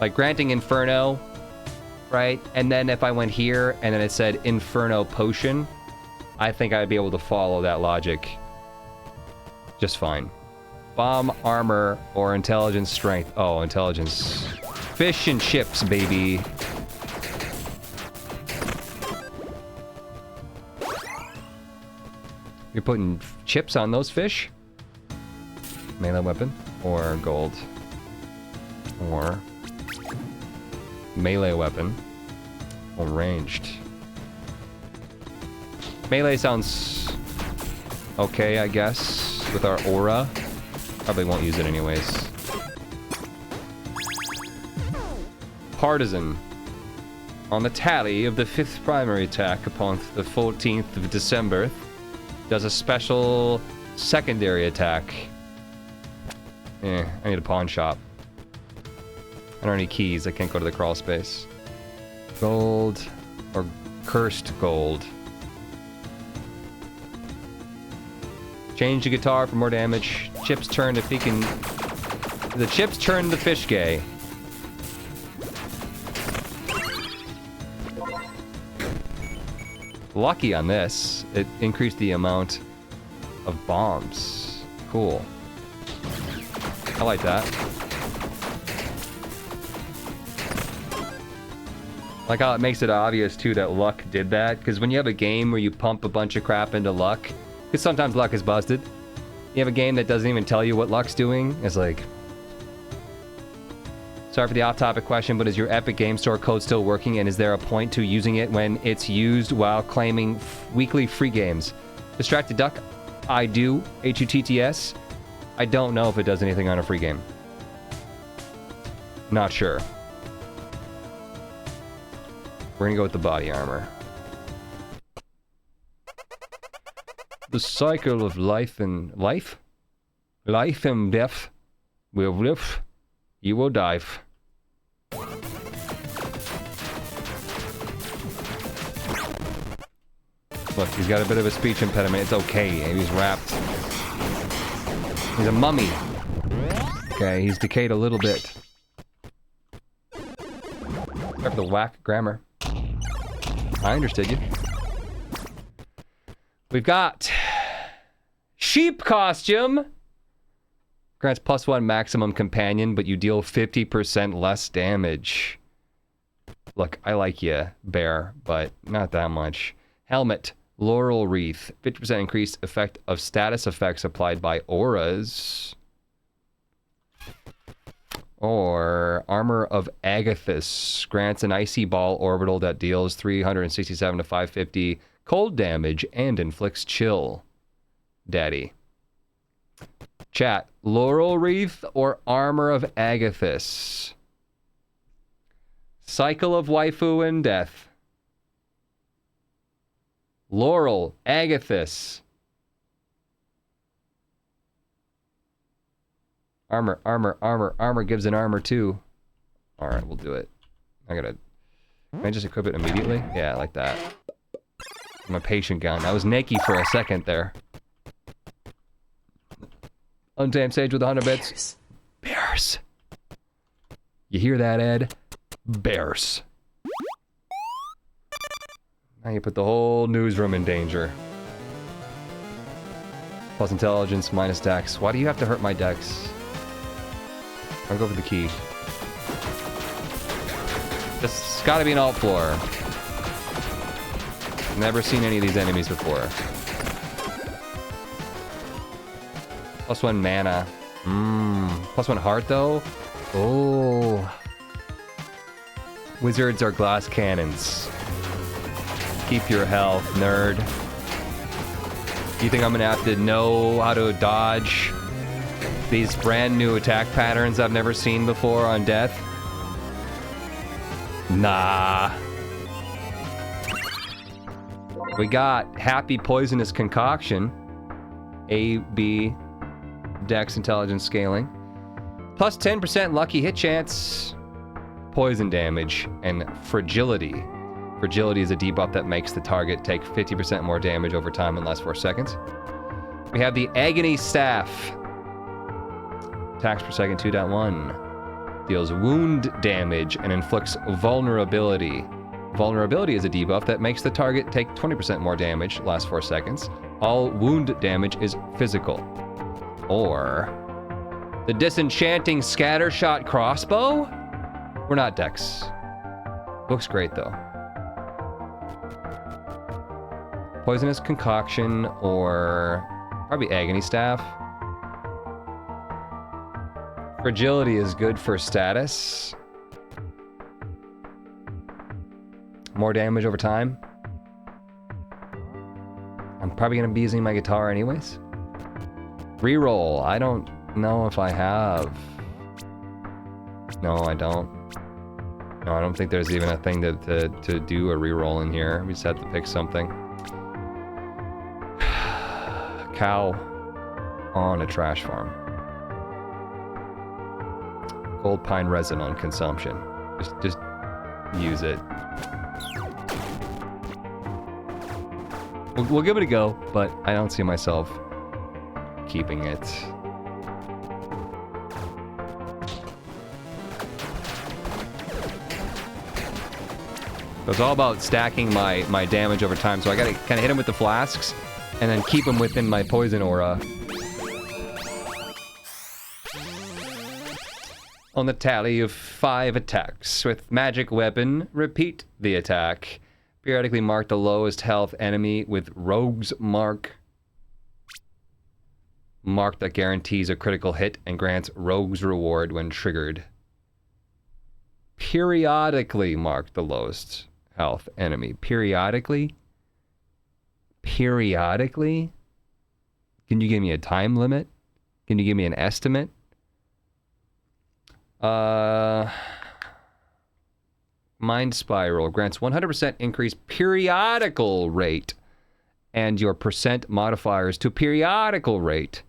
Like granting Inferno, right? And then if I went here and then it said Inferno Potion, I think I'd be able to follow that logic just fine. Bomb, armor, or intelligence, strength. Oh, intelligence. Fish and chips, baby. You're putting chips on those fish? Melee weapon or gold? Or melee weapon or ranged? Melee sounds okay, I guess, with our aura. Probably won't use it anyways. Partisan. On the tally of the 5th primary attack upon the 14th of December, does a special secondary attack. I need a pawn shop. I don't have any keys. I can't go to the crawl space. Gold or cursed gold. Change the guitar for more damage. Chips turn if he can. The chips turn the fish gay. Lucky on this. It increased the amount of bombs. Cool. I like that. Like how it makes it obvious too that luck did that. Because when you have a game where you pump a bunch of crap into luck, because sometimes luck is busted. You have a game that doesn't even tell you what luck's doing. It's like... Sorry for the off-topic question, but is your Epic Game Store code still working, and is there a point to using it when it's used while claiming weekly free games? Distracted Duck, I do. HUTTS, I don't know if it does anything on a free game. Not sure. We're gonna go with the body armor. The cycle of life and death will live. You will dive. Look, he's got a bit of a speech impediment. It's okay. He's wrapped. He's a mummy. Okay, he's decayed a little bit. Sorry for the whack grammar. I understood you. We've got sheep costume. Grants +1 maximum companion, but you deal 50% less damage. Look, I like you, bear, but not that much. Helmet, laurel wreath, 50% increased effect of status effects applied by auras. Or armor of Agathis, grants an icy ball orbital that deals 367 to 550 cold damage and inflicts chill. Daddy. Chat, laurel wreath or armor of Agathis? Cycle of waifu and death. Laurel, Agathis. Armor gives an armor too. Alright, we'll do it. Can I just equip it immediately? Yeah, like that. My patient gun. I was naked for a second there. Untamed Sage with 100 bits. Bears. You hear that, Ed? Bears. Now you put the whole newsroom in danger. Plus intelligence, minus dex. Why do you have to hurt my dex? I'll go for the key. This has gotta be an alt floor. Never seen any of these enemies before. +1 mana. +1 heart though? Oh. Wizards are glass cannons. Keep your health, nerd. You think I'm gonna have to know how to dodge these brand new attack patterns I've never seen before on death? Nah. We got Happy Poisonous Concoction. A, B, Dex Intelligence Scaling. Plus 10% lucky hit chance. Poison damage and Fragility. Fragility is a debuff that makes the target take 50% more damage over time in less 4 seconds. We have the Agony Staff. Attacks per second 2.1. Deals wound damage and inflicts vulnerability. Vulnerability is a debuff that makes the target take 20% more damage, last 4 seconds. All wound damage is physical. Or the Disenchanting Scattershot Crossbow? We're not Dex. Looks great though. Poisonous Concoction or probably Agony Staff. Fragility is good for status. More damage over time. I'm probably going to be using my guitar anyways. Reroll. I don't know if I have. No, I don't. No, I don't think there's even a thing to do a reroll in here. We just have to pick something. Cow on a trash farm. Gold pine resin on consumption. Just use it. We'll give it a go, but I don't see myself keeping it. It's all about stacking my damage over time, so I gotta kind of hit him with the flasks, and then keep him within my poison aura. On the tally of 5 attacks with magic weapon, repeat the attack. Periodically mark the lowest health enemy with Rogue's Mark. Mark that guarantees a critical hit and grants Rogue's Reward when triggered. Periodically mark the lowest health enemy. Periodically? Periodically? Can you give me a time limit? Can you give me an estimate? Mind Spiral grants 100% increase periodical rate and your percent modifiers to periodical rate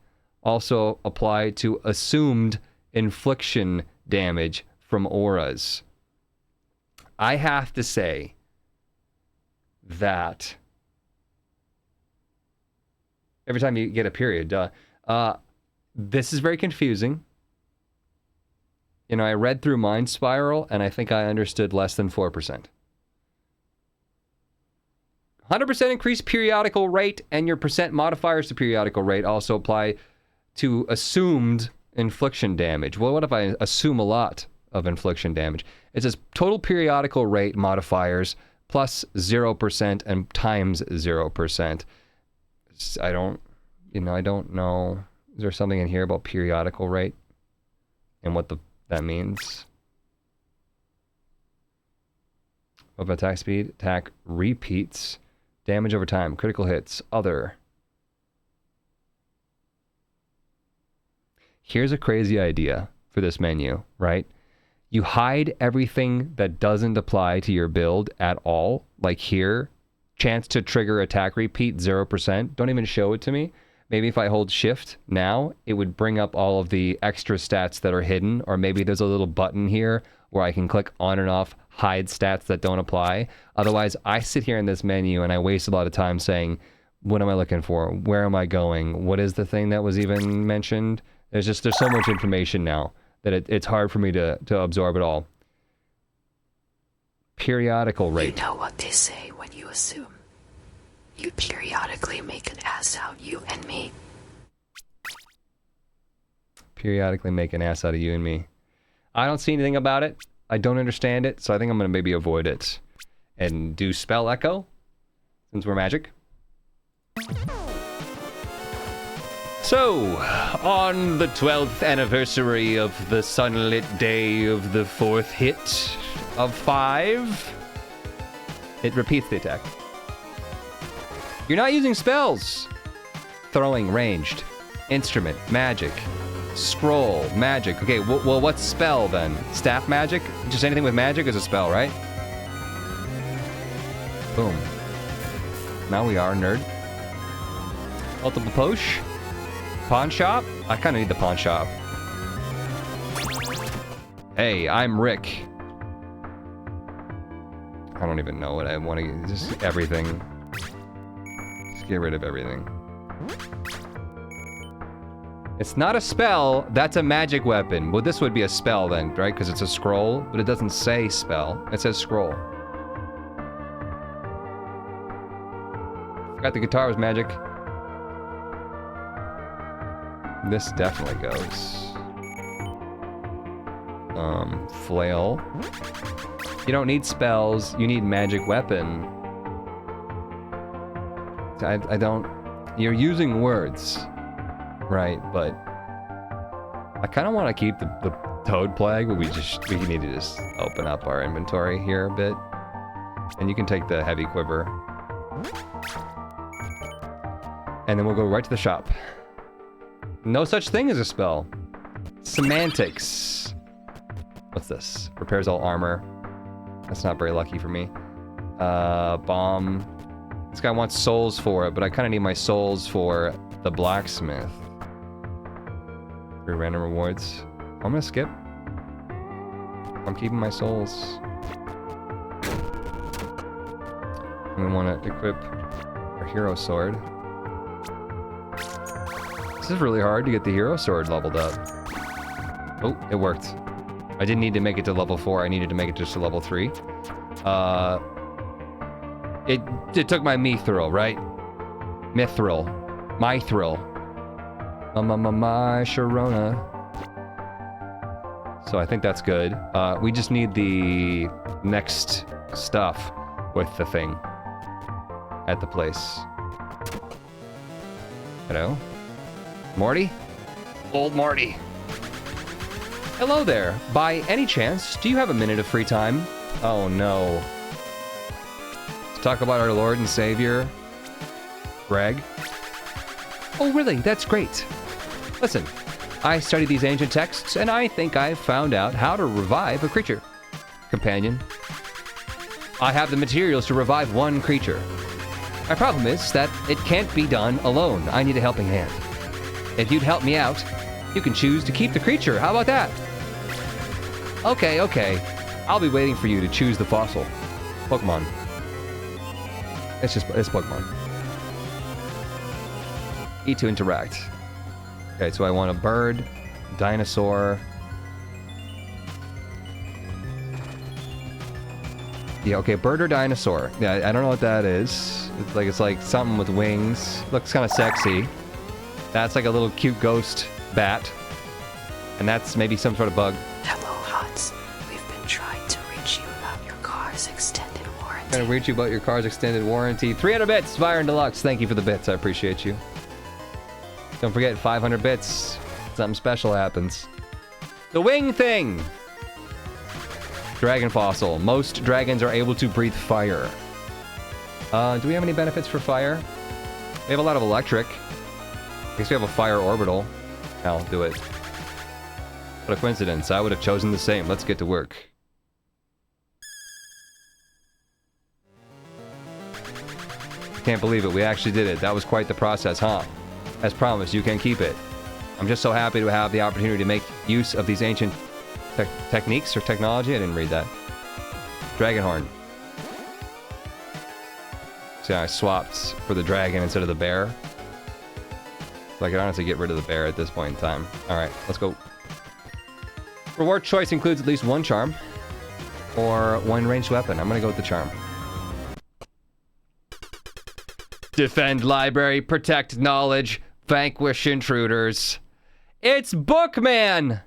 also apply to assumed infliction damage from auras. I have to say that every time you get a period, this is very confusing. You know, I read through Mind Spiral, and I think I understood less than 4%. 100% increased periodical rate, and your percent modifiers to periodical rate also apply to assumed infliction damage. Well, what if I assume a lot of infliction damage? It says total periodical rate modifiers plus 0% and times 0%. I don't know. Is there something in here about periodical rate and what that means? Of attack speed, attack repeats, damage over time, critical hits, other. Here's a crazy idea for this menu, right? You hide everything that doesn't apply to your build at all. Like here, chance to trigger attack repeat, 0%. Don't even show it to me. Maybe if I hold shift now, it would bring up all of the extra stats that are hidden, or maybe there's a little button here where I can click on and off, hide stats that don't apply. Otherwise, I sit here in this menu and I waste a lot of time saying, what am I looking for? Where am I going? What is the thing that was even mentioned? There's so much information now that it's hard for me to absorb it all. Periodical rate. You know what they say when you assume. You periodically make an ass out you and me. Periodically make an ass out of you and me. I don't see anything about it. I don't understand it, so I think I'm going to maybe avoid it. And do spell echo, since we're magic. So, on the 12th anniversary of the sunlit day of the 4th hit of 5, it repeats the attack. You're not using spells. Throwing, ranged, instrument, magic, scroll, magic. Okay, well, what's spell then? Staff magic? Just anything with magic is a spell, right? Boom. Now we are, nerd. Multiple posh. Pawn shop? I kind of need the pawn shop. Hey, I'm Rick. I don't even know what I want to... Just everything. Just get rid of everything. It's not a spell, that's a magic weapon. Well, this would be a spell then, right? Because it's a scroll, but it doesn't say spell. It says scroll. Forgot the guitar was magic. This definitely goes. Flail. You don't need spells, you need magic weapon. I don't... You're using words, right? But I kind of want to keep the toad plague, but we need to just open up our inventory here a bit. And you can take the heavy quiver. And then we'll go right to the shop. No such thing as a spell. Semantics. What's this? Repairs all armor. That's not very lucky for me. Bomb. This guy wants souls for it, but I kind of need my souls for the blacksmith. 3 random rewards. I'm gonna skip. I'm keeping my souls. And we want to equip our hero sword. This is really hard to get the hero sword leveled up. Oh, it worked. I didn't need to make it to level 4. I needed to make it just to level 3. It took my mithril, right? Mithril. Mithril. My Sharona. So I think that's good. We just need the next stuff with the thing at the place. Hello? Morty? Old Morty. Hello there. By any chance, do you have a minute of free time? Oh no. Let's talk about our Lord and Savior, Greg. Oh really? That's great. Listen, I studied these ancient texts, and I think I've found out how to revive a creature. Companion. I have the materials to revive one creature. My problem is that it can't be done alone. I need a helping hand. If you'd help me out, you can choose to keep the creature. How about that? Okay. I'll be waiting for you to choose the fossil. Pokemon. It's Pokemon. E to interact. Okay, so I want a bird, dinosaur. Yeah, okay, bird or dinosaur. Yeah, I don't know what that is. It's like something with wings. Looks kind of sexy. That's like a little cute ghost bat. And that's maybe some sort of bug. Hello, Hots. We've been trying to reach you about your car's extended warranty. Trying to reach you about your car's extended warranty. 300 bits, Byron Deluxe. Thank you for the bits. I appreciate you. Don't forget, 500 bits. Something special happens. The wing thing! Dragon fossil. Most dragons are able to breathe fire. Do we have any benefits for fire? We have a lot of electric. I guess we have a fire orbital. I'll do it. What a coincidence. I would have chosen the same. Let's get to work. Can't believe it. We actually did it. That was quite the process, huh? As promised, you can keep it. I'm just so happy to have the opportunity to make use of these ancient Techniques or technology? I didn't read that. Dragonhorn. See, I swapped for the dragon instead of the bear. So I could honestly get rid of the bear at this point in time. Alright, let's go. Reward choice includes at least one charm. Or one ranged weapon. I'm gonna go with the charm. Defend library, protect knowledge, vanquish intruders. It's Bookman!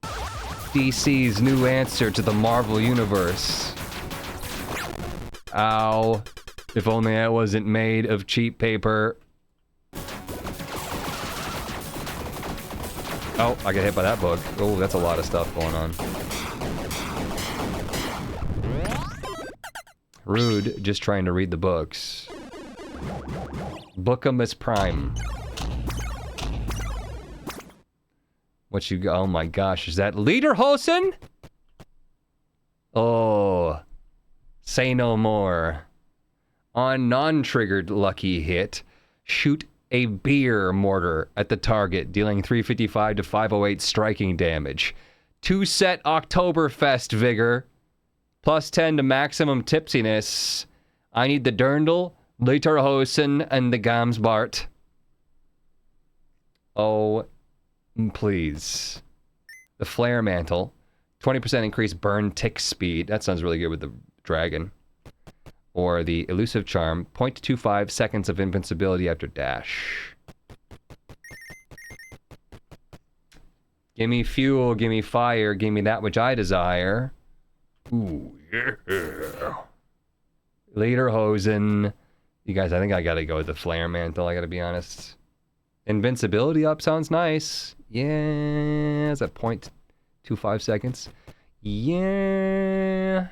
DC's new answer to the Marvel Universe. Ow. If only I wasn't made of cheap paper. Oh, I got hit by that book. Oh, that's a lot of stuff going on. Rude, just trying to read the books. Bookamus Prime. What you got? Oh my gosh, is that Lederhosen? Oh. Say no more. On non-triggered lucky hit, shoot a beer mortar at the target, dealing 355 to 508 striking damage. 2-set Oktoberfest vigor. Plus 10 to maximum tipsiness. I need the Dirndl, Lederhosen, and the Gamsbart. Oh, please. The Flare Mantle. 20% increased burn tick speed. That sounds really good with the dragon. Or the Elusive Charm. 0.25 seconds of invincibility after dash. Gimme fuel, gimme fire, gimme that which I desire. Ooh, yeah. Lederhosen. You guys, I think I gotta go with the Flare Mantle, I gotta be honest. Invincibility up sounds nice. Yeah, is that 0.25 seconds? Yeah.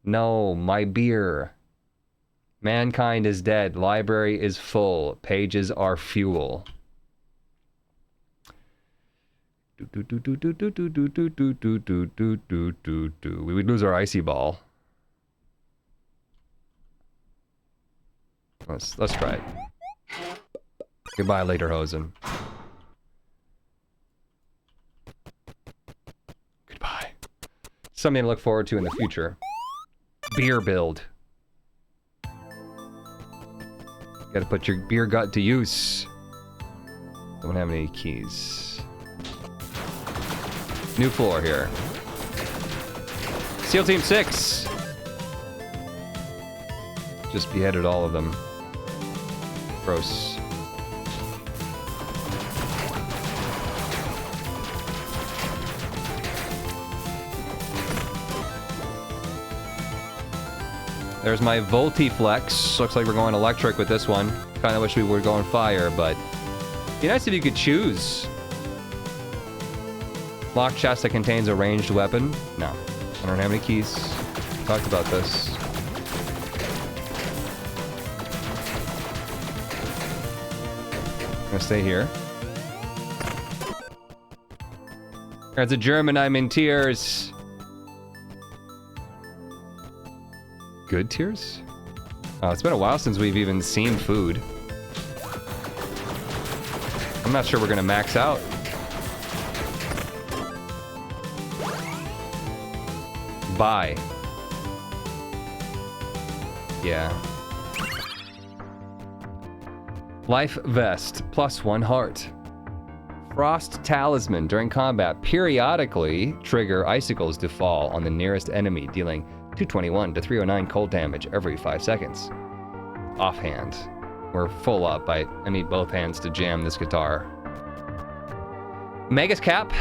No, my beer. Mankind is dead. Library is full. Pages are fuel. We would lose our icy ball. Let's try it. Goodbye, Lederhosen. Goodbye. Something to look forward to in the future. Beer build. Gotta put your beer gut to use. Don't have any keys. New floor here. SEAL Team 6. Just beheaded all of them. Gross. There's my Voltiflex. Looks like we're going electric with this one. Kind of wish we were going fire, but it'd be nice if you could choose. Locked chest that contains a ranged weapon. No, I don't have any keys. Talked about this. I'm gonna stay here. As a German, I'm in tears. Good tears? Oh, it's been a while since we've even seen food. I'm not sure we're gonna max out. Buy. Yeah. Life Vest, +1 heart. Frost Talisman. During combat, periodically trigger icicles to fall on the nearest enemy, dealing 221 to 309 cold damage every 5 seconds. Offhand. We're full up. I need both hands to jam this guitar. Magus Cap.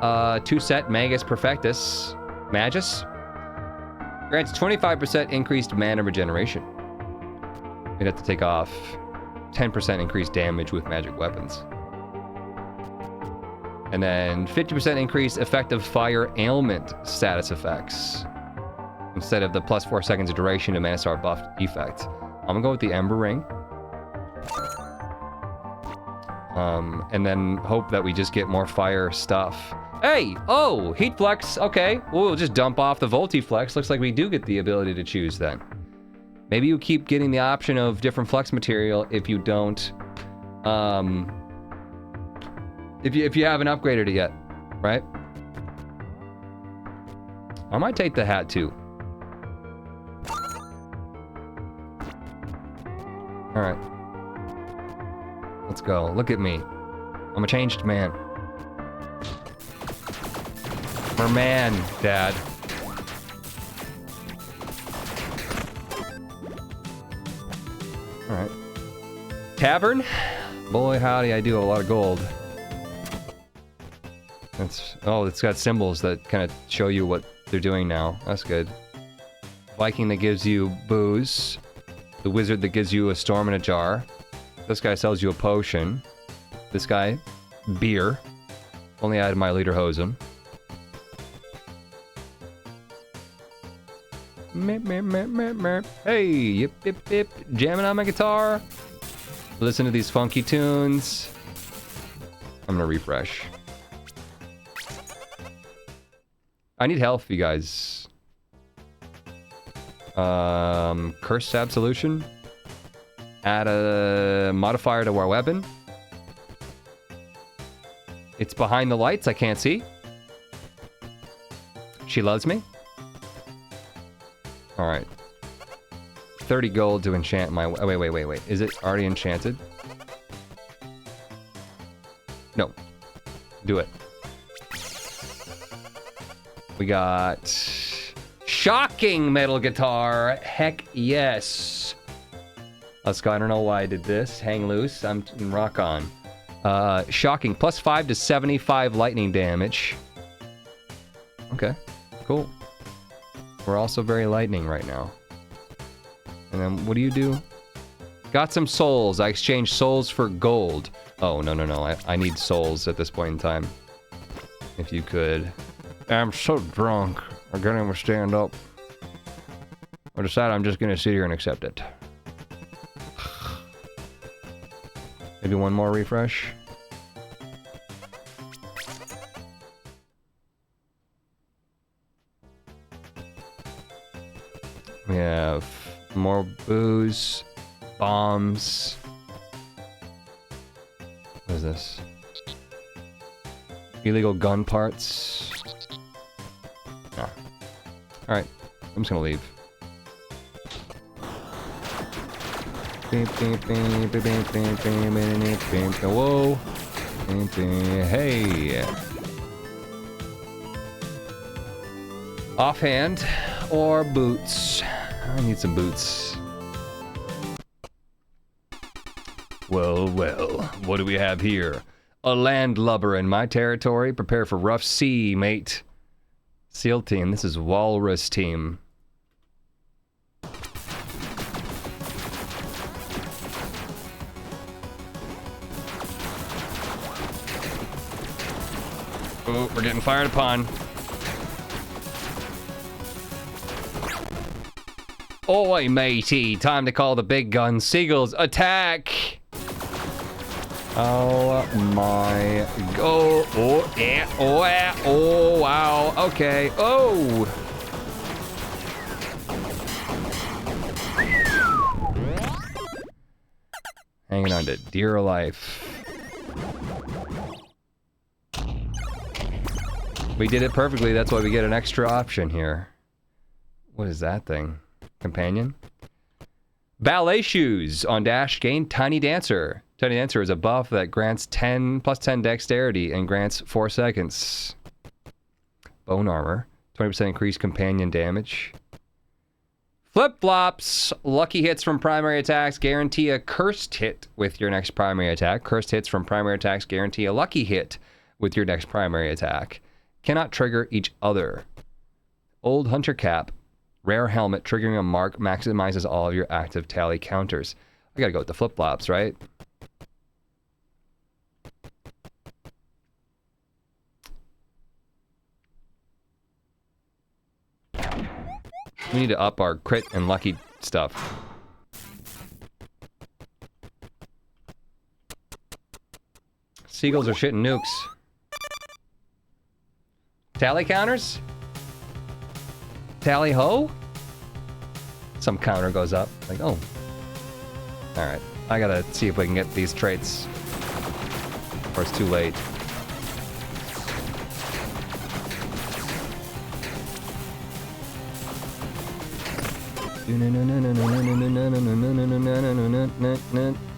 2-set Magus Perfectus. Magus. Grants 25% increased mana regeneration. You'd have to take off 10% increased damage with magic weapons. And then 50% increased effective fire ailment status effects. Instead of the +4 seconds of duration to Manasar buffed effect. I'm gonna go with the Ember Ring. And then hope that we just get more fire stuff. Hey! Oh! Heat Flex! Okay, we'll just dump off the Voltiflex. Looks like we do get the ability to choose then. Maybe you keep getting the option of different flex material if you don't... if you haven't upgraded it yet. right? I might take the hat too. All right. Let's go. Look at me. I'm a changed man. Merman, Dad. All right. Tavern? Boy, howdy, I do have a lot of gold. Oh, it's got symbols that kind of show you what they're doing now. That's good. Viking that gives you booze. The wizard that gives you a storm in a jar. This guy sells you a potion. This guy, beer. Only added my lederhosen. Hey, yip, yip, yip. Jamming on my guitar. Listen to these funky tunes. I'm gonna refresh. I need health, you guys. Curse Absolution. Add a modifier to our weapon. It's behind the lights, I can't see. She loves me. Alright. 30 gold to enchant my... Oh, wait. Is it already enchanted? No. Do it. We got... Shocking metal guitar. Heck yes. Let's go. I don't know why I did this. Hang loose. I'm rock on. Shocking. Plus 5 to 75 lightning damage. Okay. Cool. We're also very lightning right now. And then what do you do? Got some souls. I exchanged souls for gold. Oh, no. I need souls at this point in time. If you could. I'm so drunk. I can't even stand up. I decided I'm just gonna sit here and accept it. Maybe one more refresh. We have more booze, bombs. What is this? Illegal gun parts. No. Alright, I'm just gonna leave. Whoa! Hey! Offhand or boots? I need some boots. Well, what do we have here? A landlubber in my territory. Prepare for rough sea, mate. SEAL team. This is Walrus team. Oh, we're getting fired upon. Oi, matey. Time to call the big guns. Seagulls, attack! Oh my... Oh, yeah, oh, wow. Okay, oh! Hanging on to dear life. We did it perfectly, that's why we get an extra option here. What is that thing? Companion? Ballet shoes on dash gain Tiny Dancer. Tiny Dancer is a buff that grants 10 plus 10 dexterity and grants 4 seconds. Bone armor. 20% increased companion damage. Flip-flops. Lucky hits from primary attacks guarantee a cursed hit with your next primary attack. Cursed hits from primary attacks guarantee a lucky hit with your next primary attack. Cannot trigger each other. Old Hunter Cap. Rare helmet. Triggering a mark maximizes all of your active tally counters. I gotta go with the flip-flops, right? We need to up our crit and lucky stuff. Seagulls are shitting nukes. Tally counters? Tally ho? Some counter goes up. Like, oh. Alright. I gotta see if we can get these traits. Or it's too late.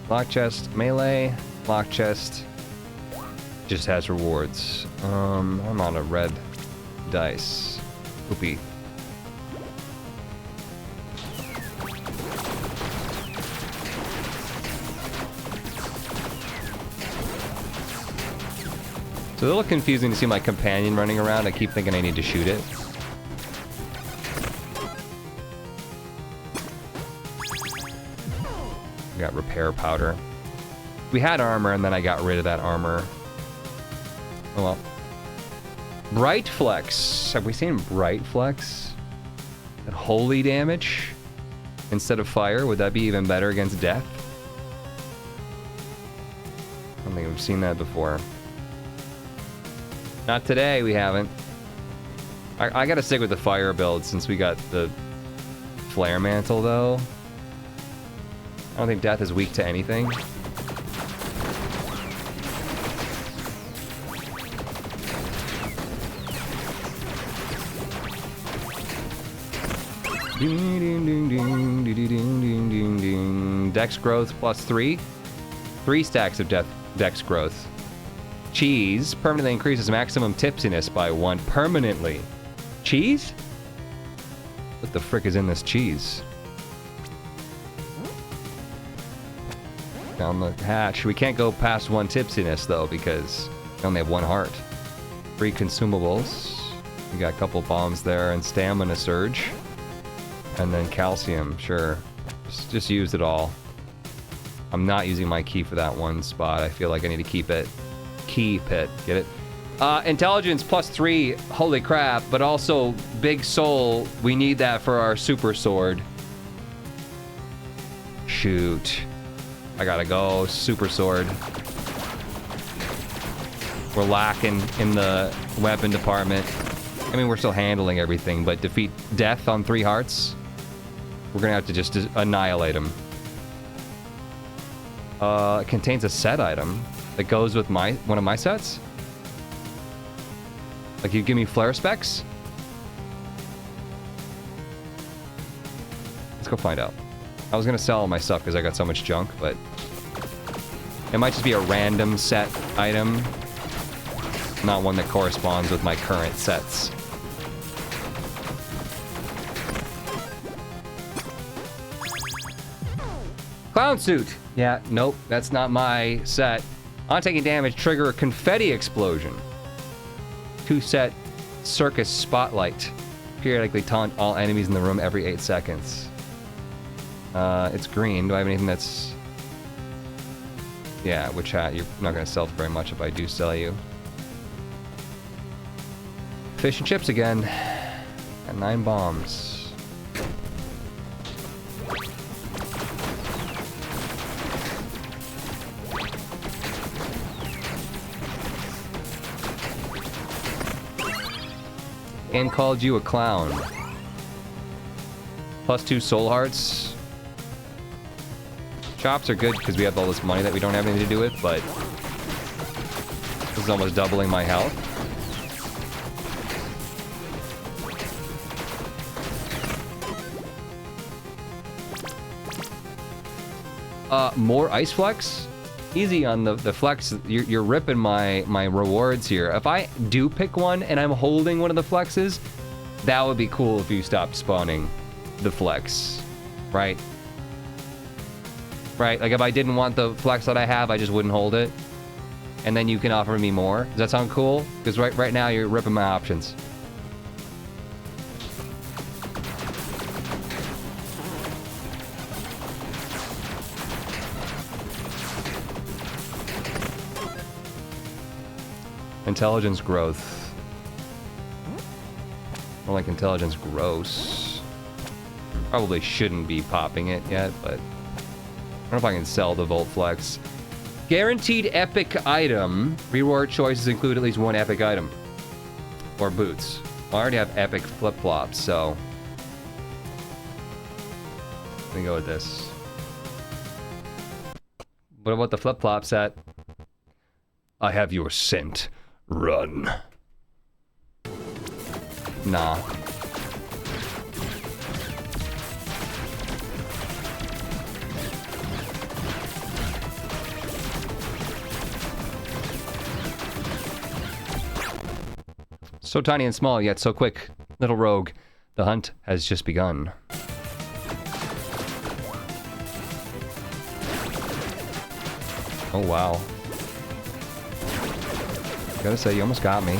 Lock chest, melee, lock chest. Just has rewards. I'm on a red dice. Oopie. It's a little confusing to see my companion running around. I keep thinking I need to shoot it. We got repair powder. We had armor, and then I got rid of that armor. Oh well. Bright Flex. Have we seen Bright Flex? At holy damage? Instead of fire, would that be even better against death? I don't think we've seen that before. Not today, we haven't. I gotta stick with the fire build since we got the flare mantle, though. I don't think death is weak to anything. Dex growth +3. 3 stacks of dex growth. Cheese permanently increases maximum tipsiness by 1 permanently. Cheese? What the frick is in this cheese? Down the hatch. We can't go past 1 tipsiness though because we only have 1 heart. 3 consumables. We got a couple bombs there and stamina surge. And then calcium, sure. Just use it all. I'm not using my key for that one spot. I feel like I need to keep it. Keep it. Get it? Intelligence +3. Holy crap. But also, big soul. We need that for our super sword. Shoot. I gotta go. Super sword. We're lacking in the weapon department. I mean, we're still handling everything, but defeat death on 3 hearts? We're gonna have to just annihilate him. It contains a set item that goes with one of my sets? Like, you give me flare specs? Let's go find out. I was gonna sell all my stuff because I got so much junk, but it might just be a random set item, not one that corresponds with my current sets. Clown suit! Yeah, nope, that's not my set. On taking damage, trigger a confetti explosion. 2 set circus spotlight. Periodically taunt all enemies in the room every 8 seconds. It's green. Do I have anything that's... Yeah, which hat? You're not going to sell for very much if I do sell you. Fish and chips again. Got 9 bombs. And called you a clown. +2 soul hearts. Chops are good because we have all this money that we don't have anything to do with, but this is almost doubling my health. More ice flex? Easy on the flex. You're ripping my rewards here. If I do pick one and I'm holding one of the flexes, that would be cool if you stopped spawning the flex, right? Right, like if I didn't want the flex that I have, I just wouldn't hold it. And then you can offer me more. Does that sound cool? Because right now you're ripping my options. Intelligence growth. More like intelligence gross. Probably shouldn't be popping it yet, but I don't know if I can sell the Volt Flex. Guaranteed epic item. Reward choices include at least 1 epic item. Or boots. Well, I already have epic flip-flops, so let me go with this. What about the flip-flop set? I have your scent. Run. Nah. So tiny and small, yet so quick. Little rogue, the hunt has just begun. Oh, wow. Gotta say, you almost got me.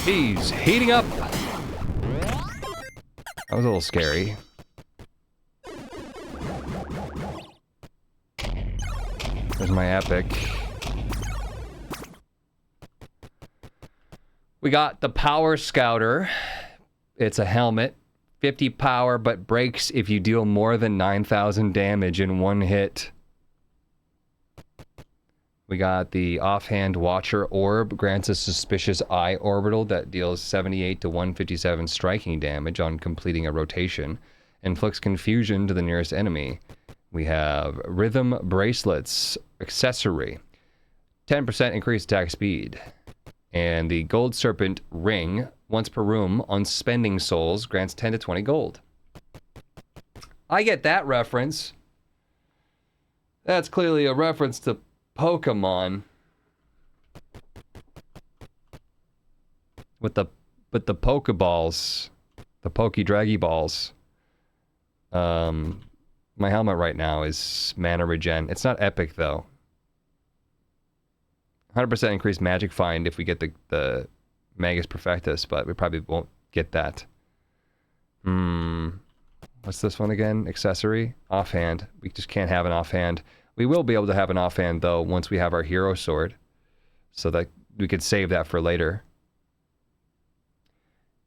He's heating up. That was a little scary. There's my epic. We got the Power Scouter. It's a helmet. 50 power, but breaks if you deal more than 9,000 damage in one hit. We got the Offhand Watcher Orb. Grants a suspicious eye orbital that deals 78 to 157 striking damage on completing a rotation. Inflicts confusion to the nearest enemy. We have Rhythm Bracelets accessory. 10% increased attack speed. And the Gold Serpent Ring, once per room, on spending souls, grants 10 to 20 gold. I get that reference. That's clearly a reference to Pokemon. With the Pokeballs. The Poke-Draggy balls. My helmet right now is mana regen. It's not epic though. 100% increased magic find if we get the Magus Perfectus, but we probably won't get that. What's this one again? Accessory? Offhand. We just can't have an offhand. We will be able to have an offhand though once we have our hero sword. So that we could save that for later.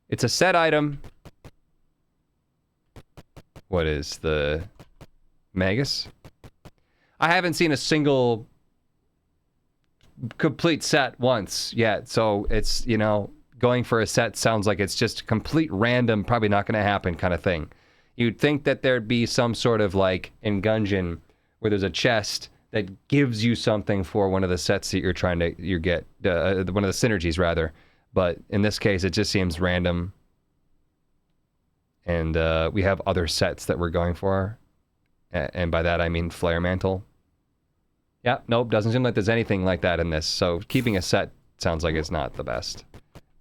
It's a set item. What is the Magus? I haven't seen a single complete set once yet, so it's, you know, going for a set sounds like it's just complete random, probably not going to happen kind of thing. You'd think that there'd be some sort of, like, in Gungeon, where there's a chest that gives you something for one of the sets that you're trying to get, one of the synergies, rather. But in this case, it just seems random. And we have other sets that we're going for. And by that, I mean Flare Mantle. Yeah, nope, doesn't seem like there's anything like that in this. So keeping a set sounds like it's not the best.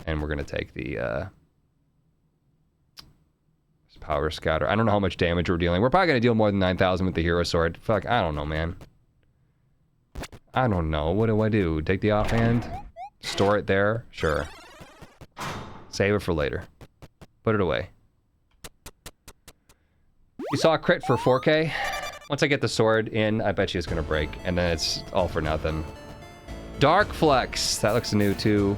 And we're going to take the Power Scouter. I don't know how much damage we're dealing. We're probably going to deal more than 9,000 with the Hero Sword. Fuck, I don't know, man. I don't know. What do I do? Take the offhand? Store it there? Sure. Save it for later. Put it away. You saw a crit for 4K? Once I get the sword in, I bet you it's gonna break, and then it's all for nothing. Dark Flex, that looks new too.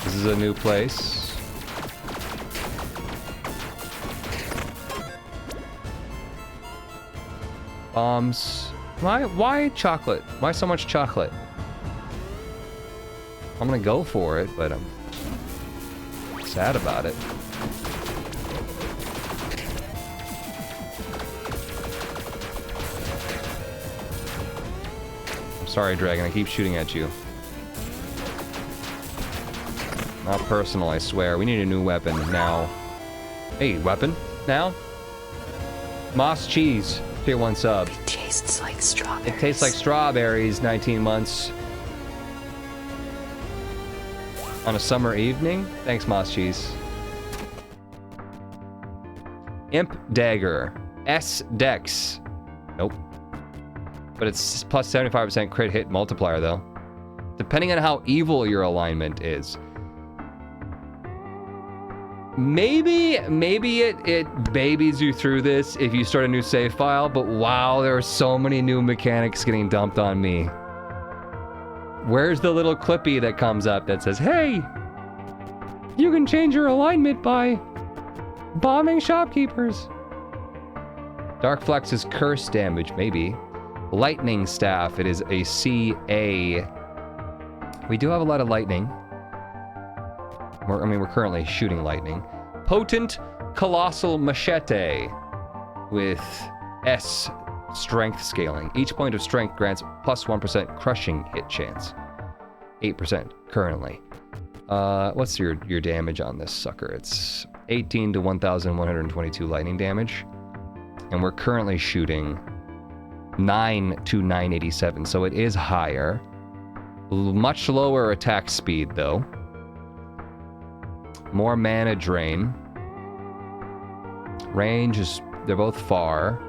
This is a new place. Bombs. Why chocolate? Why so much chocolate? I'm gonna go for it, but I'm sad about it. I'm sorry, Dragon, I keep shooting at you. Not personal, I swear. We need a new weapon now. Hey, weapon? Now? Moss Cheese, tier 1 sub. It tastes like strawberries. It tastes like strawberries, 19 months. On a summer evening? Thanks, Moss Cheese. Imp Dagger. S Dex. Nope. But it's plus 75% crit hit multiplier, though. Depending on how evil your alignment is. Maybe it babies you through this if you start a new save file, but wow, there are so many new mechanics getting dumped on me. Where's the little clippy that comes up that says, hey, you can change your alignment by bombing shopkeepers? Dark Flex is curse damage, maybe. Lightning Staff, it is a CA. We do have a lot of lightning. We're currently shooting lightning. Potent Colossal Machete with S Strength scaling. Each point of strength grants plus 1% crushing hit chance. 8% currently. What's your damage on this sucker? It's 18 to 1,122 lightning damage. And we're currently shooting 9 to 987, so it is higher. Much lower attack speed, though. More mana drain. Range is... they're both far.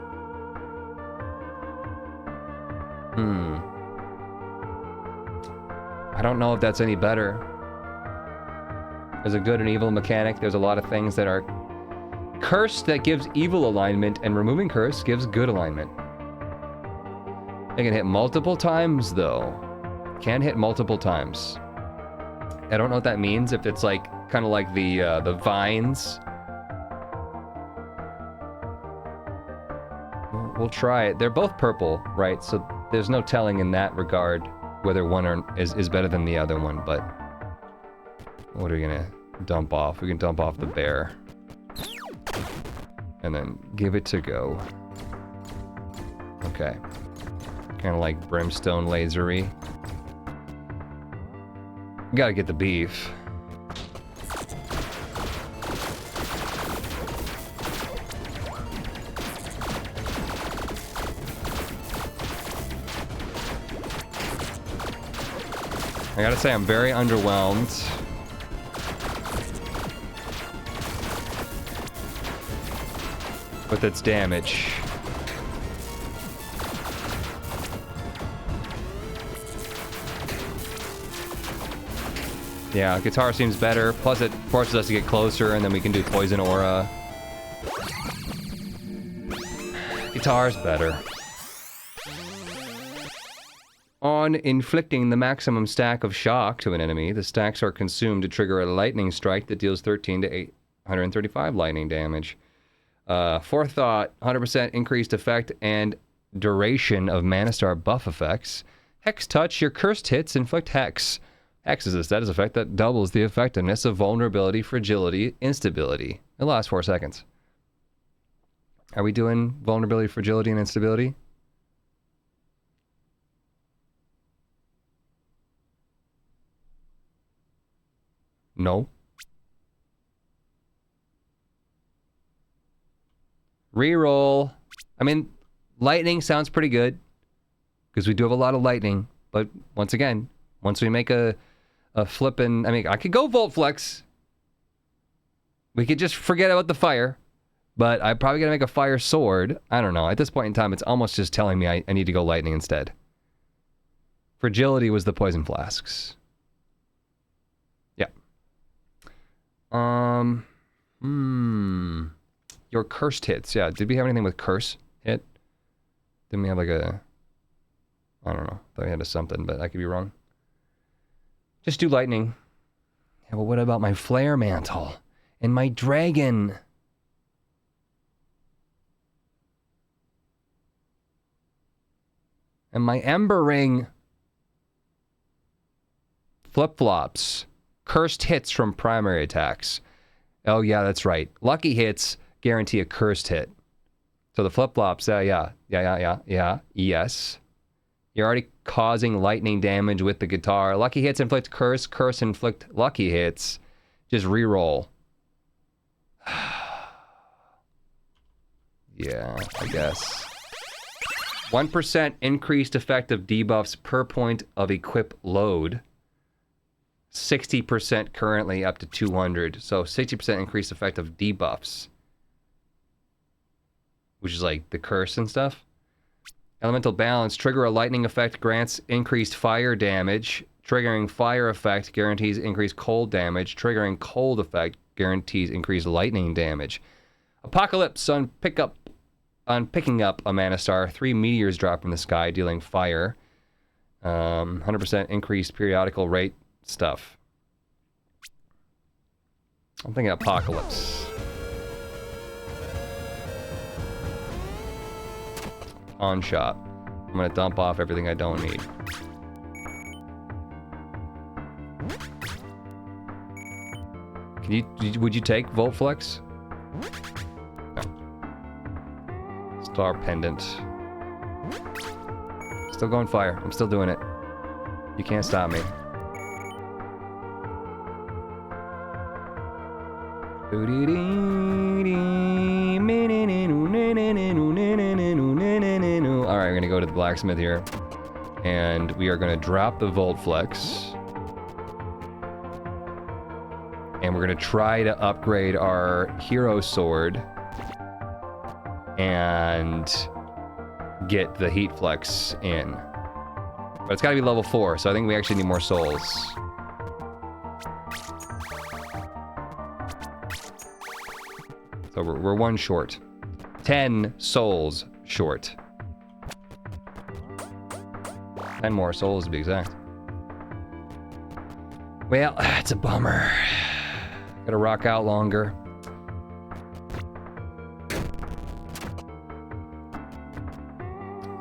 I don't know if that's any better. There's a good and evil mechanic. There's a lot of things that are... Curse that gives evil alignment, and removing curse gives good alignment. They can hit multiple times, though. Can hit multiple times. I don't know what that means, if it's like, kind of like the vines. We'll try it. They're both purple, right? So there's no telling in that regard whether one is better than the other one, but... What are we gonna dump off? We can dump off the bear. And then give it to go. Okay. Kind of like brimstone lasery. Gotta get the beef. I gotta say, I'm very underwhelmed. With its damage. Yeah, guitar seems better, plus it forces us to get closer, and then we can do poison aura. Guitar's better. On inflicting the maximum stack of shock to an enemy, the stacks are consumed to trigger a lightning strike that deals 13 to 835 lightning damage. Forethought, 100% increased effect and duration of Mana Star buff effects. Hex Touch, your cursed hits inflict Hex. Hex is a status effect that doubles the effectiveness of vulnerability, fragility, instability. It lasts 4 seconds. Are we doing vulnerability, fragility, and instability? No. Reroll. I mean, lightning sounds pretty good because we do have a lot of lightning. But once again, once we make a flippin', I mean, I could go Volt Flex. We could just forget about the fire, but I probably gotta make a fire sword. I don't know. At this point in time, it's almost just telling me I need to go lightning instead. Fragility was the poison flasks. Yeah. Your cursed hits. Yeah, did we have anything with curse hit? Didn't we have like a... I don't know. Thought we had a something, but I could be wrong. Just do lightning. Yeah, but what about my flare mantle? And my dragon? And my ember ring? Flip-flops. Cursed hits from primary attacks. Oh yeah, that's right. Lucky hits guarantee a cursed hit. So the flip-flops, yes. You're already causing lightning damage with the guitar. Lucky hits inflict curse, curse inflict lucky hits. Just reroll. Yeah, I guess. 1% increased effect of debuffs per point of equip load. 60% currently up to 200. So 60% increased effect of debuffs. Which is like the curse and stuff. Elemental balance. Trigger a lightning effect grants increased fire damage. Triggering fire effect guarantees increased cold damage. Triggering cold effect guarantees increased lightning damage. Apocalypse on picking up a Mana Star. 3 meteors drop from the sky, dealing fire. 100% increased periodical rate stuff. I'm thinking Apocalypse. On shop. I'm gonna dump off everything I don't need. Would you take Volt Flex? No. Star Pendant. Still going fire. I'm still doing it. You can't stop me. Alright, we're gonna go to the blacksmith here. And we are gonna drop the Voltflex. And we're gonna try to upgrade our hero sword. And get the heat flex in. But it's gotta be level 4, so I think we actually need more souls. So we're 1 short. 10 souls short. 10 more souls to be exact. Well, it's a bummer. Gotta rock out longer.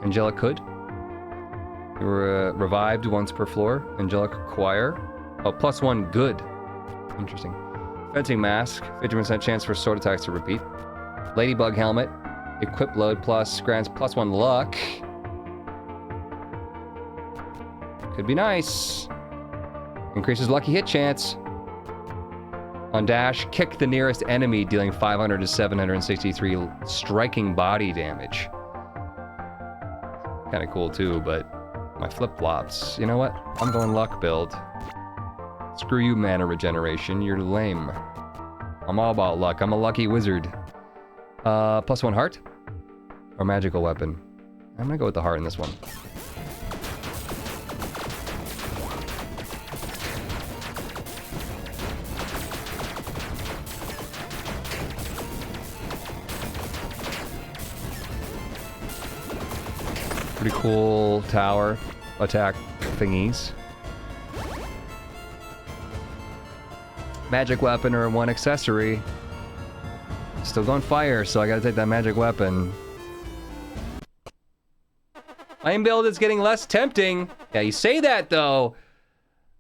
Angelic Hood. You were revived once per floor. Angelic Choir. Oh, +1 good. Interesting. Fencing Mask. 50% chance for sword attacks to repeat. Ladybug Helmet. Equip load plus grants +1 luck. Could be nice. Increases lucky hit chance. On dash, kick the nearest enemy, dealing 500 to 763 striking body damage. Kind of cool too, but my flip-flops. You know what? I'm going luck build. Screw you, mana regeneration. You're lame. I'm all about luck. I'm a lucky wizard. +1 heart? Or magical weapon? I'm gonna go with the heart in this one. Pretty cool tower attack thingies. Magic weapon or 1 accessory. Still going fire, so I gotta take that magic weapon. Flame build is getting less tempting. Yeah, you say that though.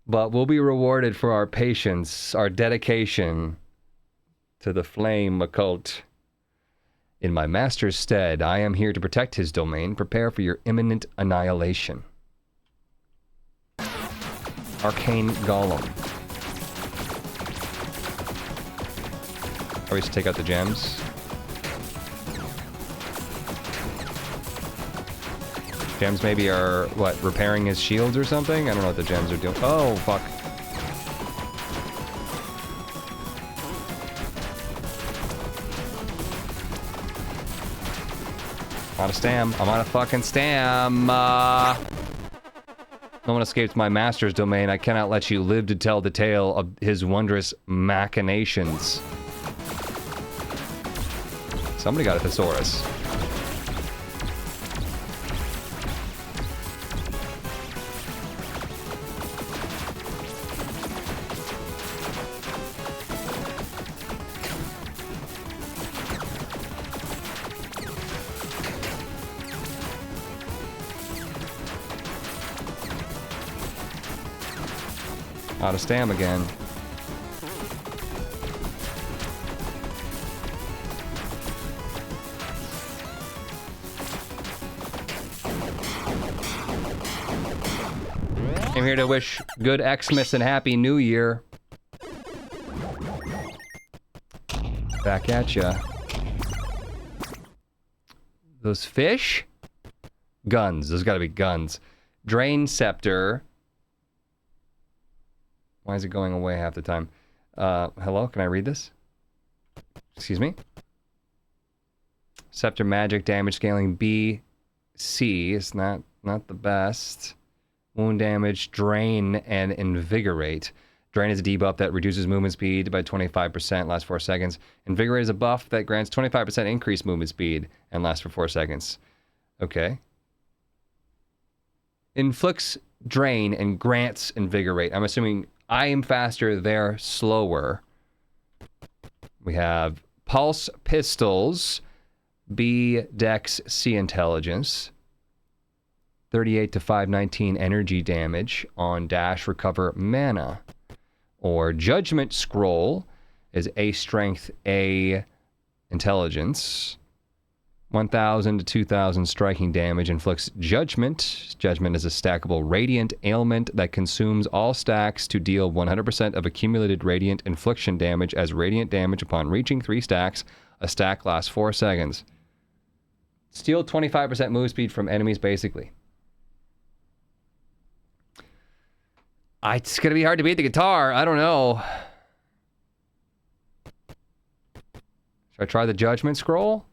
But we'll be rewarded for our patience, our dedication to the flame occult. In my master's stead, I am here to protect his domain. Prepare for your imminent annihilation. Arcane Golem. Are we to take out the gems? Gems maybe are, what, repairing his shields or something? I don't know what the gems are doing. Oh, fuck. Out of stam. I'm on a fucking stam. No one escapes my master's domain. I cannot let you live to tell the tale of his wondrous machinations. Somebody got a thesaurus. Out of stam again. I'm here to wish good Xmas and Happy New Year. Back at ya. Those fish? Guns. There's gotta be guns. Drain Scepter. Why is it going away half the time? Hello? Can I read this? Excuse me? Scepter magic damage scaling B, C is not the best. Wound damage, drain, and invigorate. Drain is a debuff that reduces movement speed by 25%, lasts 4 seconds. Invigorate is a buff that grants 25% increased movement speed and lasts for 4 seconds. Okay. Inflicts drain and grants invigorate. I'm assuming I am faster, they're slower. We have Pulse Pistols, B Dex, C Intelligence. 38 to 519 energy damage on dash recover mana. Or Judgment Scroll is A Strength, A Intelligence. 1,000 to 2,000 striking damage, inflicts Judgment. Judgment is a stackable radiant ailment that consumes all stacks to deal 100% of accumulated radiant infliction damage as radiant damage upon reaching 3 stacks. A stack lasts 4 seconds. Steal 25% move speed from enemies, basically. It's going to be hard to beat the guitar. I don't know. Should I try the Judgment Scroll?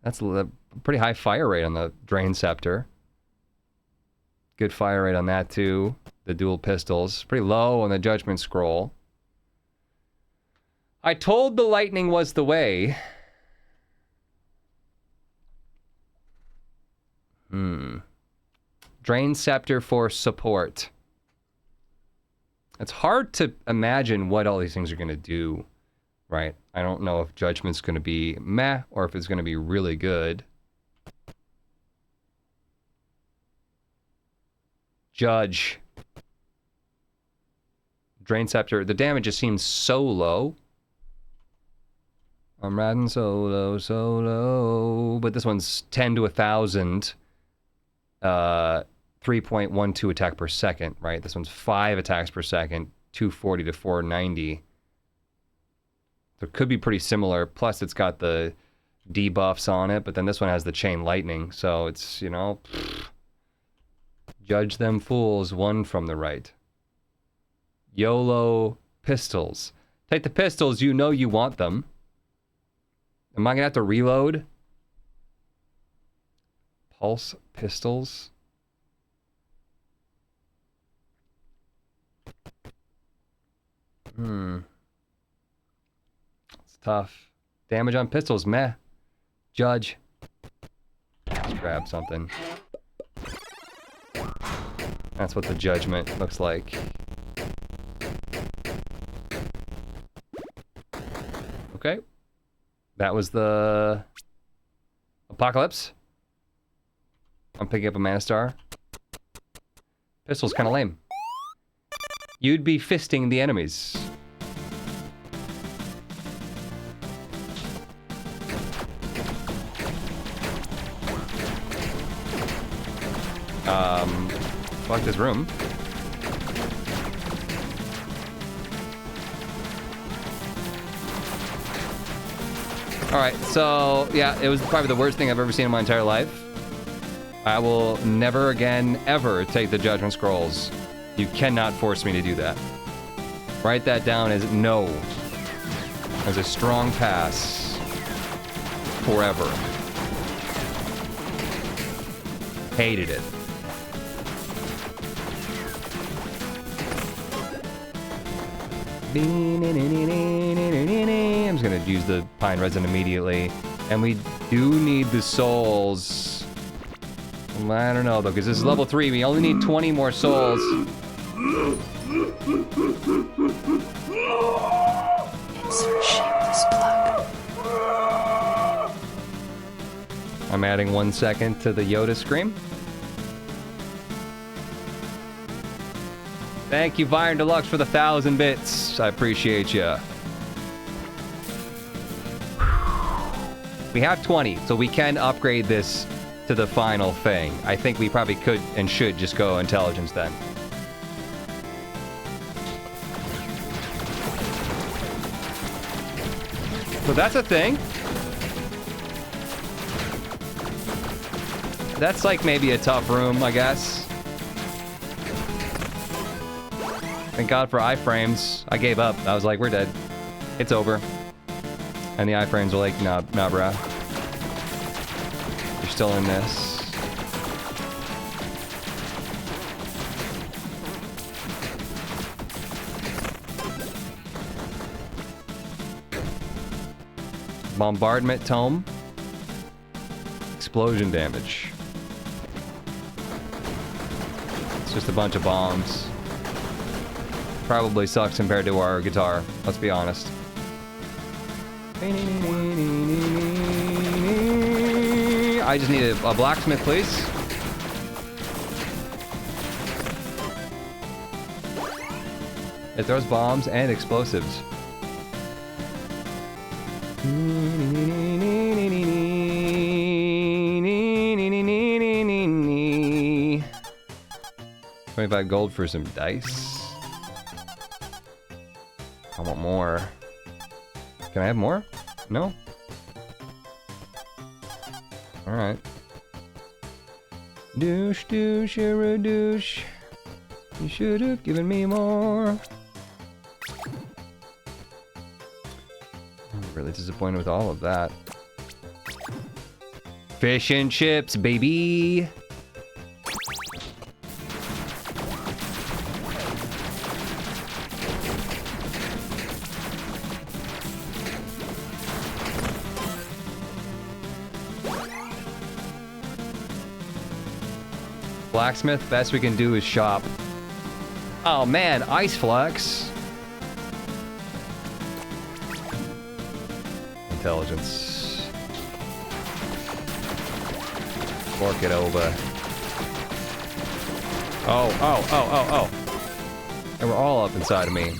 That's a pretty high fire rate on the Drain Scepter. Good fire rate on that, too. The dual pistols. Pretty low on the Judgment Scroll. I told the lightning was the way. Drain Scepter for support. It's hard to imagine what all these things are going to do, right? I don't know if Judgment's going to be meh or if it's going to be really good. Judge. Drain Scepter. The damage just seems so low. I'm riding solo, solo. But this one's 10 to 1,000. 3.12 attack per second, right? This one's 5 attacks per second, 240 to 490. So it could be pretty similar. Plus, it's got the debuffs on it, but then this one has the chain lightning. So it's, you know, judge them fools, one from the right. YOLO pistols. Take the pistols, you know you want them. Am I going to have to reload? Pulse pistols. It's tough. Damage on pistols, meh. Judge. Let's grab something. That's what the Judgment looks like. Okay. That was the Apocalypse. I'm picking up a Mana Star. Pistol's kind of lame. You'd be fisting the enemies. Fuck this room. Alright, so, yeah, it was probably the worst thing I've ever seen in my entire life. I will never again, ever take the Judgment Scrolls. You cannot force me to do that. Write that down as no. As a strong pass. Forever. Hated it. I'm just gonna use the Pine Resin immediately. And we do need the souls. I don't know though, because this is level 3. We only need 20 more souls. Insert shameless plug. I'm adding 1 second to the Yoda scream. Thank you, Viren Deluxe, for the 1,000 bits. I appreciate ya. We have 20, so we can upgrade this to the final thing. I think we probably could and should just go intelligence then. So that's a thing. That's like maybe a tough room, I guess. Thank God for iframes. I gave up. I was like, we're dead. It's over. And the iframes are like, nah, bruh. You're still in this. Bombardment tome. Explosion damage. It's just a bunch of bombs. Probably sucks compared to our guitar, let's be honest. I just need a blacksmith, please. It throws bombs and explosives. 25 gold for some dice. I want more. Can I have more? No? Alright. Douche, douche, you're a douche. You should have given me more. I'm really disappointed with all of that. Fish and chips, baby! Blacksmith, best we can do is shop. Oh man, ice flux. Intelligence. Fork it over. Oh. They were all up inside of me.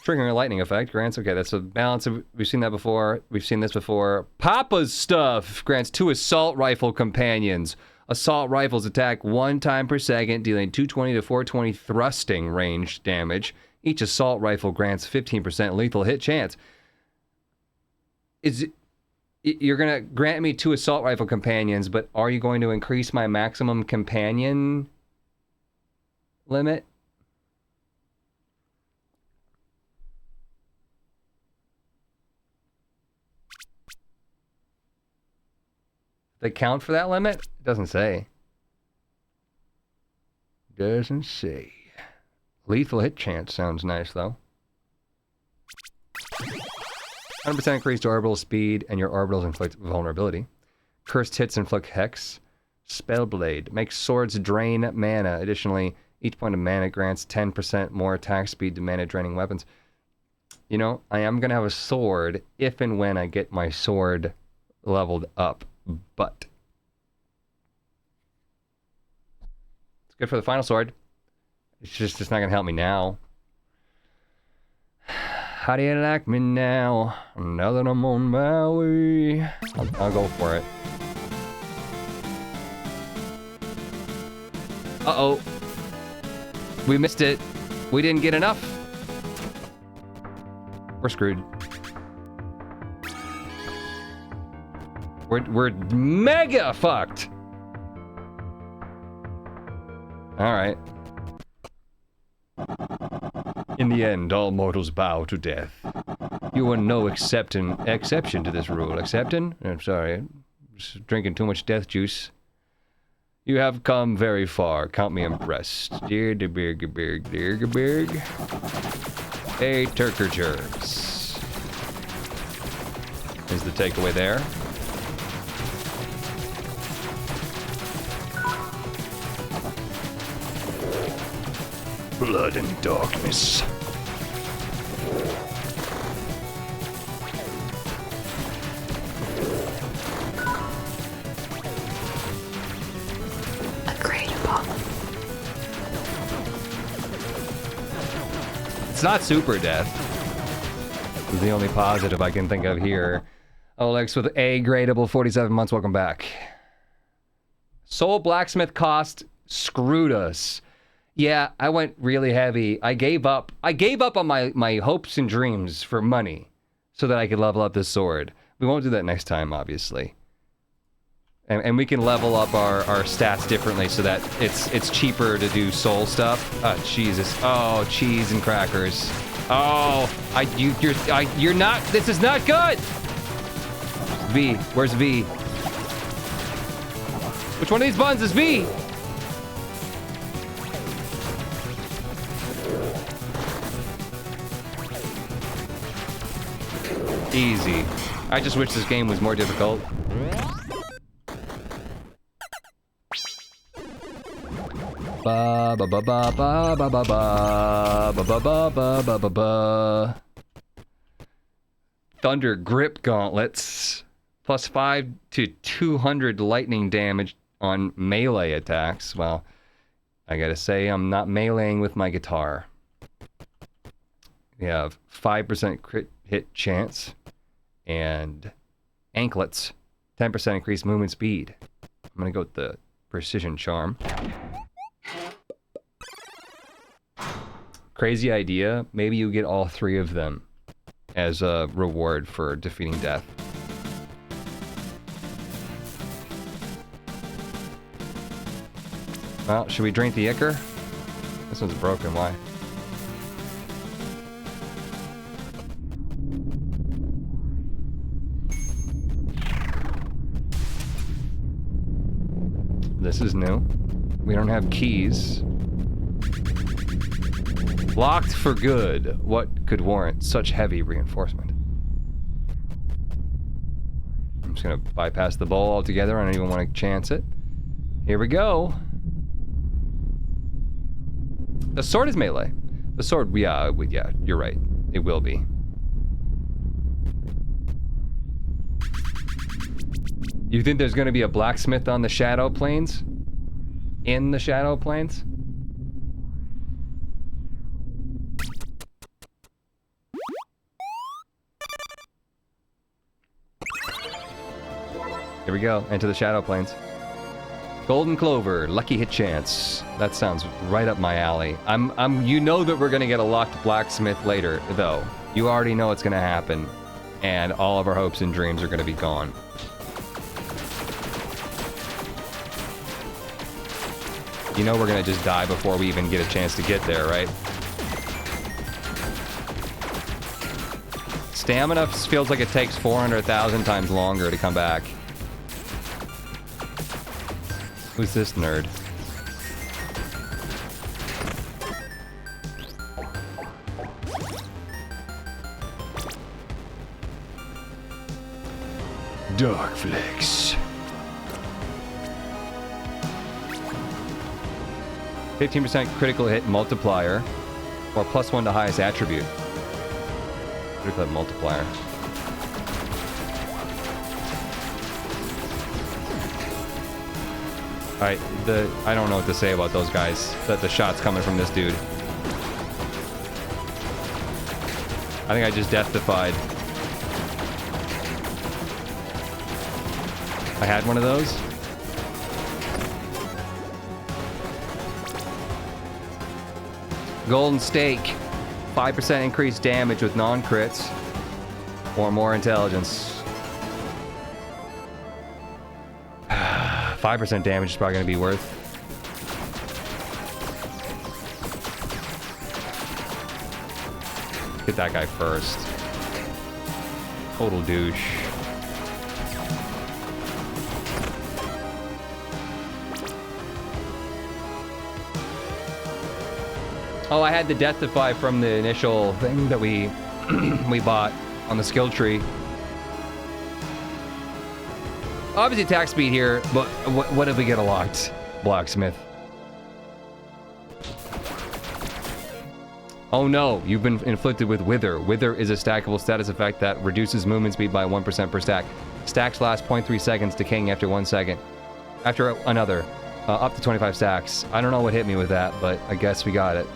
Triggering a lightning effect grants, okay, that's a balance of, we've seen that before, we've seen this before. Papa's stuff grants 2 assault rifle companions. Assault rifles attack 1 time per second, dealing 220 to 420 thrusting range damage. Each assault rifle grants 15% lethal hit chance. You're gonna grant me 2 assault rifle companions, but are you going to increase my maximum companion limit? They count for that limit? It doesn't say. Doesn't say. Lethal hit chance sounds nice, though. 100% increase to orbital speed, and your orbitals inflict vulnerability. Cursed hits inflict hex. Spellblade makes swords drain mana. Additionally, each point of mana grants 10% more attack speed to mana draining weapons. You know, I am going to have a sword if and when I get my sword leveled up. But it's good for the final sword. It's not gonna help me now. How do you like me now? Now that I'm on my way. I'll go for it. Uh-oh. We missed it. We didn't get enough. We're screwed. We're mega fucked. All right. In the end, all mortals bow to death. You are no exception to this rule. Exception? I'm sorry. I'm just drinking too much death juice. You have come very far. Count me impressed. Dear Deberg. Hey, Turker jerks. Is the takeaway there? Blood and darkness. A great bomb. It's not super death. It's the only positive I can think of here. Olex with A gradable 47 months, welcome back. Soul Blacksmith cost screwed us. Yeah, I went really heavy. I gave up on my hopes and dreams for money so that I could level up this sword. We won't do that next time, obviously. And we can level up our stats differently so that it's cheaper to do soul stuff. Oh, Jesus. Oh, cheese and crackers. Oh, you're not, this is not good! V, where's V? Which one of these buttons is V? Easy. I just wish this game was more difficult. Ba ba ba ba ba ba ba ba ba ba ba ba ba ba ba. Thunder grip gauntlets. +5 to 200 lightning damage on melee attacks. Well, I gotta say, I'm not meleeing with my guitar. We have 5% crit hit chance and anklets, 10% increased movement speed. I'm gonna go with the precision charm. Crazy idea. Maybe you get all 3 of them as a reward for defeating death. Well, should we drink the ichor? This one's broken, why? This is new. We don't have keys. Locked for good. What could warrant such heavy reinforcement? I'm just gonna bypass the bowl altogether. I don't even want to chance it. Here we go. The sword is melee. The sword, yeah, you're right. It will be. You think there's gonna be a blacksmith on the Shadow Plains? In the Shadow Plains? Here we go, into the Shadow Plains. Golden Clover, lucky hit chance. That sounds right up my alley. You know that we're gonna get a locked blacksmith later, though. You already know it's gonna happen, and all of our hopes and dreams are gonna be gone. You know we're gonna just die before we even get a chance to get there, right? Stamina feels like it takes 400,000 times longer to come back. Who's this nerd? Dark Flex. 15% critical hit multiplier, or +1 to highest attribute. Critical hit multiplier. Alright, I don't know what to say about those guys. The shot's coming from this dude. I think I just death-defied. I had one of those. Golden Stake. 5% increased damage with non-crits. Or more intelligence. 5% damage is probably going to be worth. Get that guy first. Total douche. Oh, I had the Deathify from the initial thing that we we bought on the skill tree. Obviously attack speed here, but what if we get a locked blacksmith? Oh no, you've been inflicted with Wither. Wither is a stackable status effect that reduces movement speed by 1% per stack. Stacks last 0.3 seconds, decaying after 1 second. After another, up to 25 stacks. I don't know what hit me with that, but I guess we got it.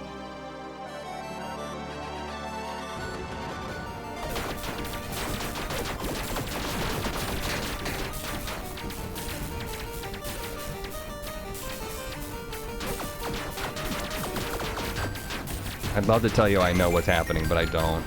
I'd love to tell you I know what's happening, but I don't.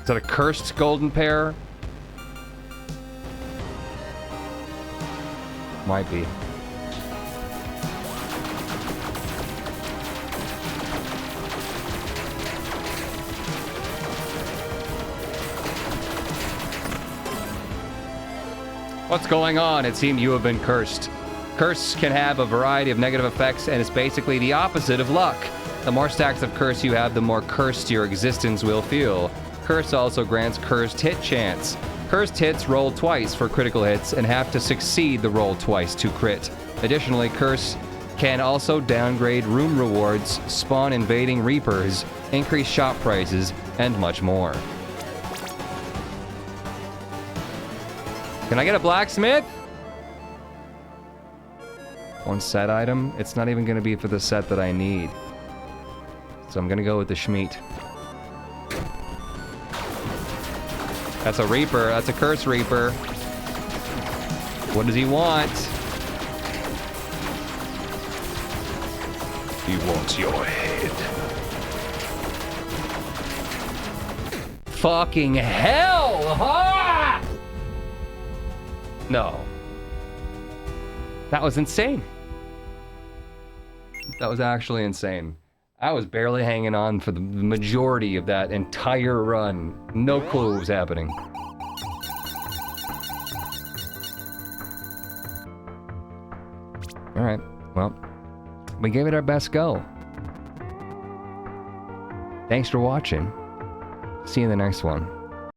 Is that a cursed golden pair? Might be. What's going on? It seemed you have been cursed. Curse can have a variety of negative effects, and it's basically the opposite of luck. The more stacks of curse you have, the more cursed your existence will feel. Curse also grants cursed hit chance. Cursed hits roll twice for critical hits and have to succeed the roll twice to crit. Additionally, Curse can also downgrade room rewards, spawn invading Reapers, increase shop prices, and much more. Can I get a blacksmith? One set item? It's not even going to be for the set that I need. So I'm going to go with the Schmeat. That's a Reaper. That's a Curse Reaper. What does he want? He wants your head. Fucking hell! Ah! No. That was insane. That was actually insane. I was barely hanging on for the majority of that entire run. No clue what was happening. Alright, well, we gave it our best go. Thanks for watching. See you in the next one.